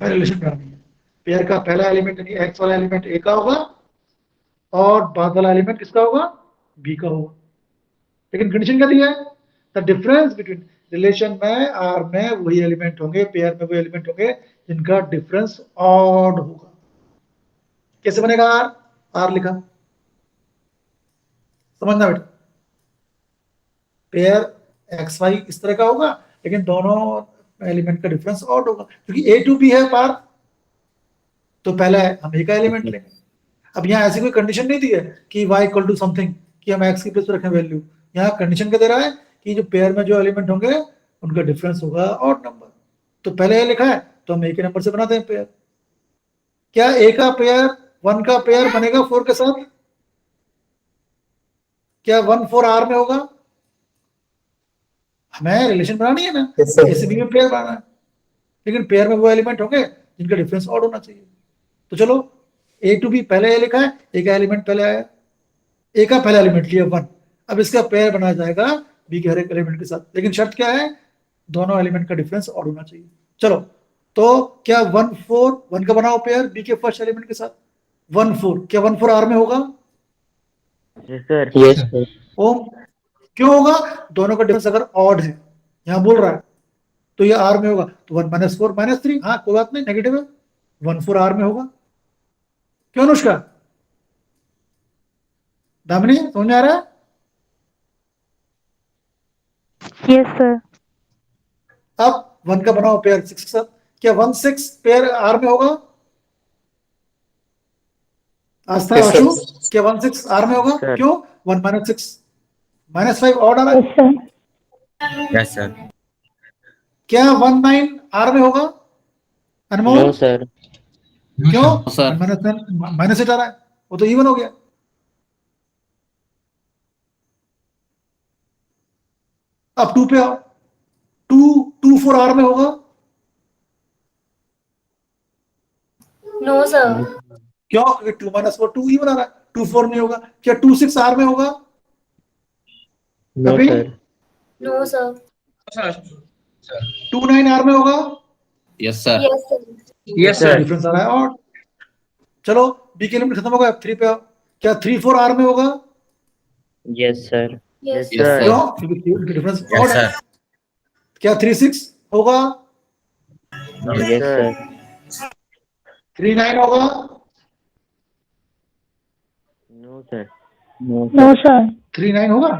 रिलेशन बनानी है। पेयर का पहला एलिमेंट यानी एक्स वाला एलिमेंट ए का होगा और बाद वाला एलिमेंट किसका होगा? बी का होगा। लेकिन कंडीशन क्या दिया है? द डिफरेंस बिटवीन, रिलेशन में आर में वही एलिमेंट होंगे, पेयर में वही एलिमेंट होंगे जिनका डिफरेंस ऑड होगा। कैसे बनेगा? आर लिखा, समझना बेटा। पेयर एक्स वाई इस तरह का होगा, लेकिन दोनों एलिमेंट का डिफरेंस ऑड होगा, क्योंकि ए टू बी है पार, तो पहला है हम ए का एलिमेंट लेंगे। अब यहाँ ऐसी कोई कंडीशन नहीं दी है कि y इक्वल टू समथिंग, कि हम x की प्लेस पर रखें वैल्यू। यहाँ कंडीशन क्या दे रहा है कि जो पेयर में जो एलिमेंट होंगे उनका डिफरेंस होगा ऑड नंबर। तो पहले ए लिखा है तो हम ए के नंबर से बनाते हैं पेयर। क्या ए का पेयर 1 का पेयर बनेगा 4 के साथ? क्या 1 4 आर में होगा? हमें रिलेशन बनानी है ना, ए से बी में पेयर बनाना है, लेकिन पेयर में वो एलिमेंट होंगे जिनका डिफरेंस ऑड होना चाहिए। तो चलो ए टू बी पहले ए लिखा है, ए का एलिमेंट पहले आया, ए का पहला एलिमेंट लिया 1, अब इसका पेयर बनाया जाएगा बी के हर एक एलिमेंट के साथ, लेकिन शर्त क्या है? दोनों एलिमेंट का डिफरेंस ऑड होना चाहिए। चलो तो क्या 1 4 1 का बनाओ पेयर बी के फर्स्ट एलिमेंट के साथ, 1 4, क्या 1 4 आर में होगा? Yes, sir. Yes, sir. ओम क्यों होगा? दोनों का डिफरेंस अगर ऑड है, यहां बोल रहा है, तो ये R में होगा, तो 1 - 4 - 3, हाँ कोई बात नहीं, नेगेटिव है, 1 4 R में होगा। क्यों अनुष्का? दामिनी समझ में आ रहा है? Yes, sir. अब 1 का बनाओ पेयर 6 के साथ, क्या 1 6 पेयर R में होगा? आस्था Yes, sir. आशु, क्या 1 6 R में होगा? Sir. क्यों? 1 - 6 -5 ऑड आ रहा है। Yes, sir. Yes sir. क्या 1 9 R में होगा? अनमोल नो सर। क्यों? सर। माइनस 8 आ रहा है, वो तो इवन हो गया। अब 2 पे आओ, 2 2 4 R में होगा? No, sir. क्यों? क्योंकि 2 - 4 2 इवन आ रहा है, 2 4 नहीं होगा। क्या 2 6 R में होगा? नो कभी? सर। No, sir. 2 9 R में होगा? Yes sir. Yes, sir. Yes, sir. Difference आ रहा है और चलो बी के लिमिट खत्म हो गया, 3 पे आओ, क्या 3 4 R में होगा? Yes sir. Yes, Yes, sir. क्यों? क्योंकि डिफरेंस ऑड है। क्या 3 6 होगा? Yes sir. 3 9 होगा? No sir. No, sir. 3 9 होगा?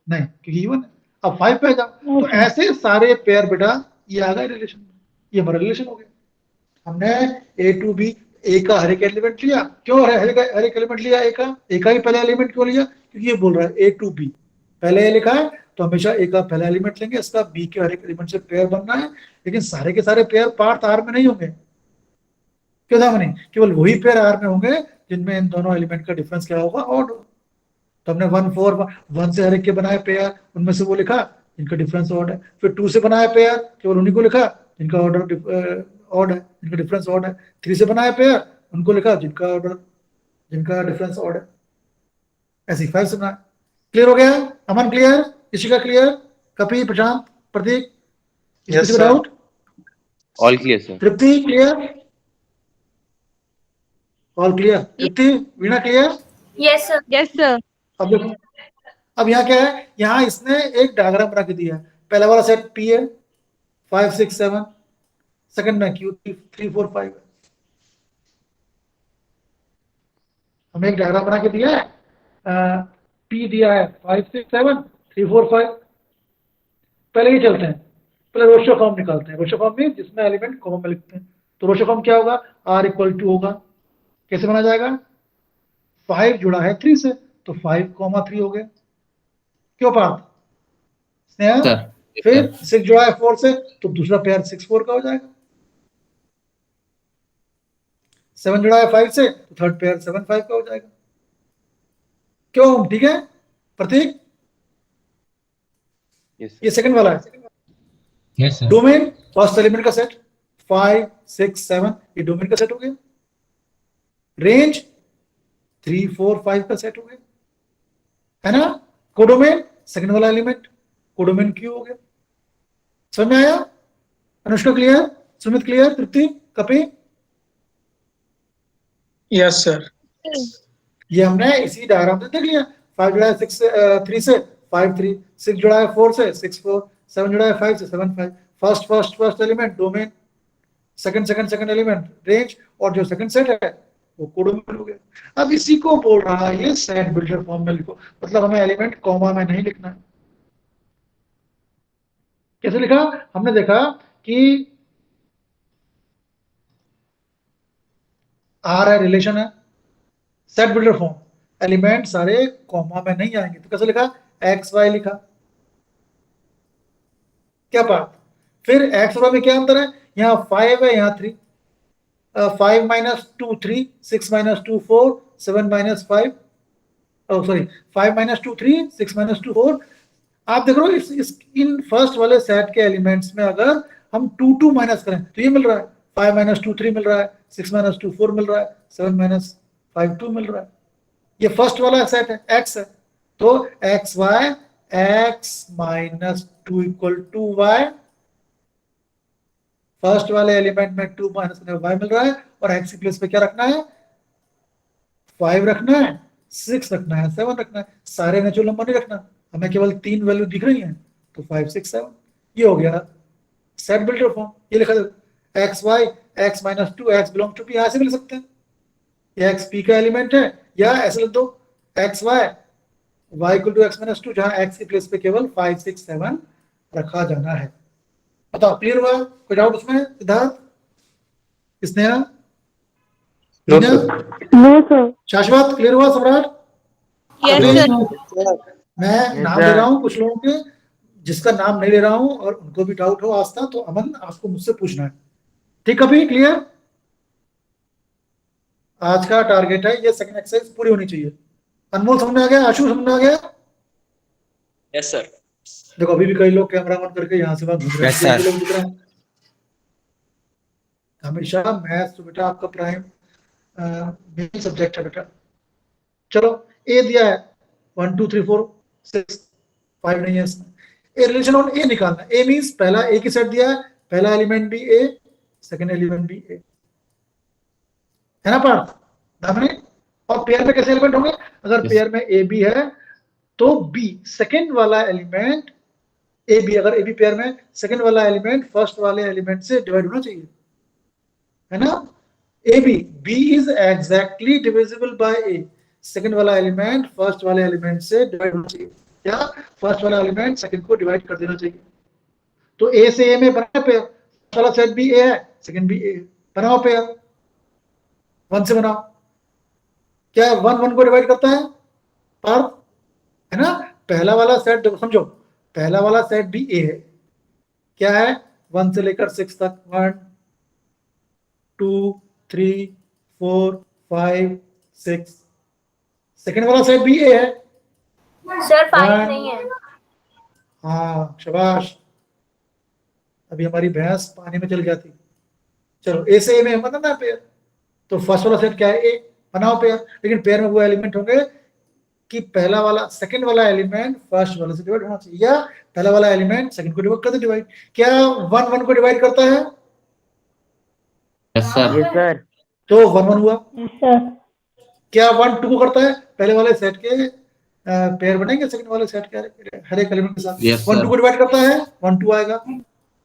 नहीं, क्योंकि इवन है। अब 5 पे जाओ, तो Okay. ऐसे सारे पेयर बेटा ये आ गए रिलेशन में, ये हमारा रिलेशन हो गया। हमने ए टू बी, ए का हर एक एलिमेंट लिया। क्यों हर एक एलिमेंट लिया? ए का ही पहला एलिमेंट क्यों लिया? क्योंकि ये बोल रहा है ए टू बी, पहले ए लिखा है तो हमेशा ए का पहला एलिमेंट लेंगे, इसका बी के हर एक एलिमेंट से पेयर बनना है। लेकिन सारे के सारे पेयर पार्ट आर में नहीं होंगे। क्यों था नहीं? केवल वही पेयर आर में होंगे जिनमें इन दोनों एलिमेंट का डिफरेंस क्या होगा? ऑड होगा। तो हमने 1 4 1 से हर एक के बनाए पेयर, उनमें से वो लिखा जिनका डिफरेंस ऑड है। फिर 2 से बनाए पेयर, केवल उन्हीं को लिखा जिनका ऑर्डर ऑड है, जिनका डिफरेंस ऑड है। 3 से बनाए पेयर, उनको लिखा जिनका डिफरेंस ऑड है। ऐसे 5 से बनाए। क्लियर हो गया? Aman clear? Rishika clear? Kapi, Prashant, Prateek, Yes, किसी को sir. Doubt? All clear, sir. Tripti clear? All clear? Tripti, Veena clear? Yes, sir. Yes, sir. अब देखो, अब यहाँ क्या है? यहाँ इसने एक डायग्राम बना के दिया है। पहला वाला सेट P है, 5 6 7, सेकंड में Q 3 4 5 है। हमें एक डायग्राम बना के दिया है, P दिया है 5 6 7 3 4 5। पहले ये चलते हैं, पहले रोशो फॉर्म निकालते हैं। रोशो फॉर्म में जिसमें एलिमेंट कॉमा में लिखते हैं, तो रोशो फॉर्म क्या होगा? R = 2 होगा। कैसे बना जाएगा? 5 जुड़ा है 3 से, तो 5 3 हो गया। क्यों पार्थ? स्नेहा? सर। फिर 6 जुड़ा है 4 से, तो दूसरा पेयर 6 4 का हो जाएगा। 7 जुड़ा है 5 से, तो थर्ड पेयर 7 5 का हो जाएगा। क्यों? ठीक है प्रतीक? Yes, sir. ये सेकंड वाला है। Yes sir. Domain first element का सेट 5 6 7, ये डोमेन का सेट हो गया। रेंज 3 4 5 का सेट हो गया, है ना? कोडोमेन सेकंड वाला एलिमेंट, कोडोमेन क्यू हो गया। समझ में आया? अनुष्का क्लियर? सुमित क्लियर? तृप्ति, कपि? Yes, sir. ये हमने इसी डायग्राम से देख लिया। 5 जुड़ा है 6 से 3 से 5 3, 6 जुड़ा है 4 से 6 4, 7 जुड़ा है 5 से 7 5। First element domain, second element range, और जो सेकंड सेट है वो कोडोमेन हो गया। अब इसी को बोल रहा है ये सेट बिल्डर फॉर्म में लिखो, मतलब हमें एलिमेंट कॉमा में नहीं लिखना है। कैसे लिखा? हमने देखा कि आर है, रिलेशन है, सेट बिल्डर फॉर्म, एलिमेंट सारे कॉमा में नहीं आएंगे। तो कैसे लिखा? एक्स वाई लिखा। क्या बात? फिर एक्स और वाई में क्या अंतर है? यहाँ 5 है, यहाँ 3। 5 - 2 3, 6 - 2 4, 7 - 5, सॉरी 5 - 2 3, 6 - 2 4। आप देख रहे हो इन फर्स्ट वाले सेट के एलिमेंट्स में अगर हम 2 2 माइनस करें तो ये मिल रहा है, 5 - 2 3 मिल रहा है, 6 - 2 4 मिल रहा है, 7 - 5 2 मिल रहा है। ये फर्स्ट वाला सेट है, एक्स है, तो X Y, X - 2 = 2y। First वाले एलिमेंट में 2 माइनस करने पर y मिल रहा है, और एक्स की प्लेस पे क्या रखना है? 5 रखना है, 6 रखना है, 7 रखना है, सारे नेचुरल नंबर नहीं रखना। हमें केवल 3 वैल्यू दिख रही हैं, तो 5 6 7 ये हो गया सेट बिल्डर फॉर्म। ये लिखा था X Y X minus two X belong to P, यहां से भी लिख सकते हैं, ये एक्स पी का एलिमेंट है, या ऐसे लिख दो X Y Y equal to X minus two, जहां एक्स की प्लेस पे केवल 5 6 7 रखा जाना है। बताओ क्लियर हुआ? कोई डाउट उसमें? सिद्धार्थ, स्नेहा, नो मीना? सर। शाश्वत क्लियर हुआ? सम्राट? Yes, अभी sir. मैं Yes, नाम sir. ले रहा हूँ कुछ लोगों के, जिसका नाम नहीं ले रहा हूँ और उनको भी डाउट हो आस्था, तो अमन आपको मुझसे पूछना है, ठीक? अभी क्लियर? आज का टारगेट है ये सेकंड एक्सरसाइज पूरी होनी चाहिए। अनमोल समझ में आ गया? आशु समझ में आ गया? Yes sir. देखो अभी भी कई लोग कैमरा ऑन करके यहाँ से वहां घूम रहे हैं। Yes, sir. ये लोग दिख रहे हैं। हमेशा मैथ्स तो बेटा आपका प्राइम मेन सब्जेक्ट है बेटा। चलो ए दिया है 1 2 3 4 6 5 नहीं है इसमें। ए रिलेशन ऑन ए निकालना। ए मींस पहला ए की सेट दिया है, पहला एलिमेंट भी ए, सेकंड एलिमेंट भी ए, है ना पार्थ? दामने? और पेयर में कैसे एलिमेंट होंगे? अगर पेयर में ए बी है तो बी सेकंड वाला एलिमेंट ए बी, अगर ए बी पेयर में सेकंड वाला एलिमेंट फर्स्ट वाले एलिमेंट से डिवाइड होना चाहिए, है ना? A B, B is exactly divisible by A, second वाला एलिमेंट फर्स्ट वाले एलिमेंट से डिवाइड होना चाहिए, या फर्स्ट वाला एलिमेंट सेकंड को डिवाइड कर देना चाहिए। तो ए से ए में बना पेयर, वाला सेट भी ए है, सेकंड भी ए, बनाओ पेयर, 1 से बनाओ। क्या 1 1 को डिवाइड करता है पार्थ? है ना? पहला वाला सेट देखो, समझो, पहला वाला सेट भी ए है, क्या है? 1 से लेकर 6 तक, 1 2 3 4 5 6। सेकंड वाला सेट भी ए है, Sir, 5 One. नहीं है. हाँ शाबाश, अभी हमारी भैंस पानी में चल जाती। चलो ए से ए में बना ना पेयर, तो फर्स्ट वाला सेट क्या है? ए, बनाओ पेयर। लेकिन पेयर में वो एलिमेंट होंगे कि पहला वाला सेकंड वाला एलिमेंट फर्स्ट वाले से डिवाइड होना चाहिए, या पहला वाला एलिमेंट सेकंड को डिवाइड कर दे डिवाइड। क्या 1 1 को डिवाइड करता है? Yes sir. Yes, sir. तो 1 1 हुआ। Yes, sir. क्या 1 2 को करता है? पहले वाले सेट के पेयर बनेंगे सेकंड वाले सेट के हर एक एलिमेंट के साथ। Yes, 1 sir. 2 को डिवाइड करता है, 1 2 आएगा।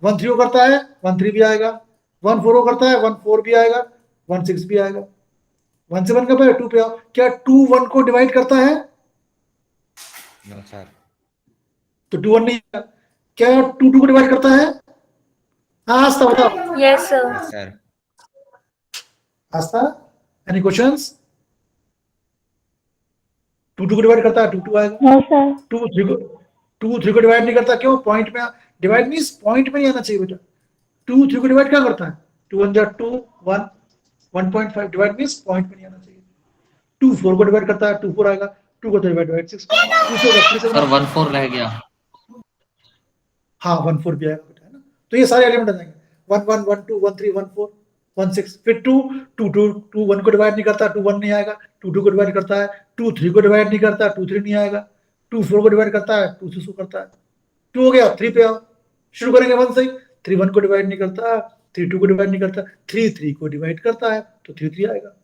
1 3 को करता है, 1 3 भी आएगा। 1 4 को करता है, 1 4 भी आएगा, 1 6 भी आएगा। 1 से 1 का पे 2 पे आओ। क्या 2 1 को डिवाइड करता है? No sir. तो 2 1 नहीं है। क्या 2 2 को डिवाइड करता है? हाँ आस्था बताओ। Yes, sir. सर। आस्था, एनी क्वेश्चंस? 2 2 को डिवाइड करता है, 2 2 आएगा। No, sir. 2 3 को डिवाइड नहीं करता, क्यों? पॉइंट में डिवाइड मींस पॉइंट में नहीं आना चाहिए बेटा। 2 3 को डिवाइड क्या करता है? 2 1 जा 2 1 1.5 डिवाइड मींस पॉइंट में नहीं आना चाहिए। 2 4 को डिवाइड करता है, 2 4 आएगा। 2 को डिवाइड 6 सर 1 4 रह गया। हाँ 1 4 भी आएगा बेटा, है ना? तो ये सारे एलिमेंट आ जाएंगे। 1 1 1 2 1 3 1 4 1 6। फिर 2 2 2 2 1 को डिवाइड नहीं करता, 2 1 नहीं आएगा। 2 2 को डिवाइड करता है, 2 3 को डिवाइड नहीं करता, 2 3 नहीं आएगा। 2 4 को डिवाइड करता है, 2 6 को करता है। 2 हो गया, 3 पे आओ। शुरू करेंगे 1 से। 3 1 को डिवाइड नहीं करता, 3 2 को डिवाइड नहीं करता, 3 3 को डिवाइड करता है, तो 3 3 आएगा।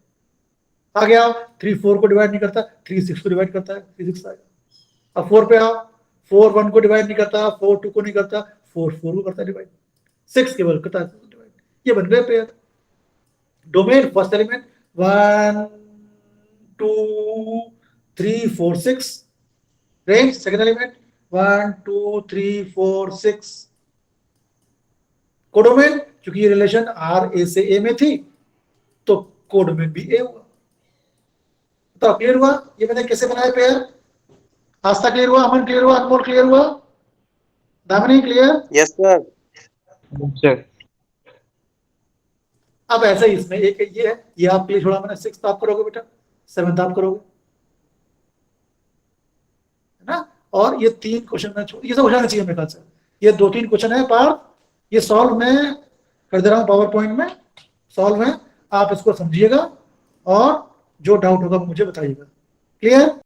आ गया। 3 4 को डिवाइड नहीं करता, 3 6 को डिवाइड करता है, 3 6 आएगा। अब 4 पे आओ। 4 1 को डिवाइड नहीं करता, 4 2 को नहीं करता, 4 4 को करता है डिवाइड, 6 केवल करता है डिवाइड। ये बन गए pair. Domain first element 1 2 3 4 6। Range second element 1 2 3 4 6। Codomain, क्योंकि ये रिलेशन आर ए से ए में थी, तो कोडोमेन भी ए हुआ। तो क्लियर हुआ ये मैंने कैसे बनाया पेयर? आस्था क्लियर हुआ? अमन क्लियर हुआ? अनमोल क्लियर हुआ? Damini clear? Yes sir. Sir. अब ऐसा ही इसमें एक ये है, ये आप क्लियर छोड़ा मैंने। 6th आप करोगे बेटा, 7th आप करोगे, है ना? और ये 3 क्वेश्चन में ये सब हो जाना चाहिए मेरे ख्याल से। ये 2 3 क्वेश्चन है पार्थ, ये सॉल्व मैं कर दे रहा हूँ पावर पॉइंट में, सॉल्व है। आप इसको समझिएगा और जो डाउट होगा मुझे बताइएगा। क्लियर?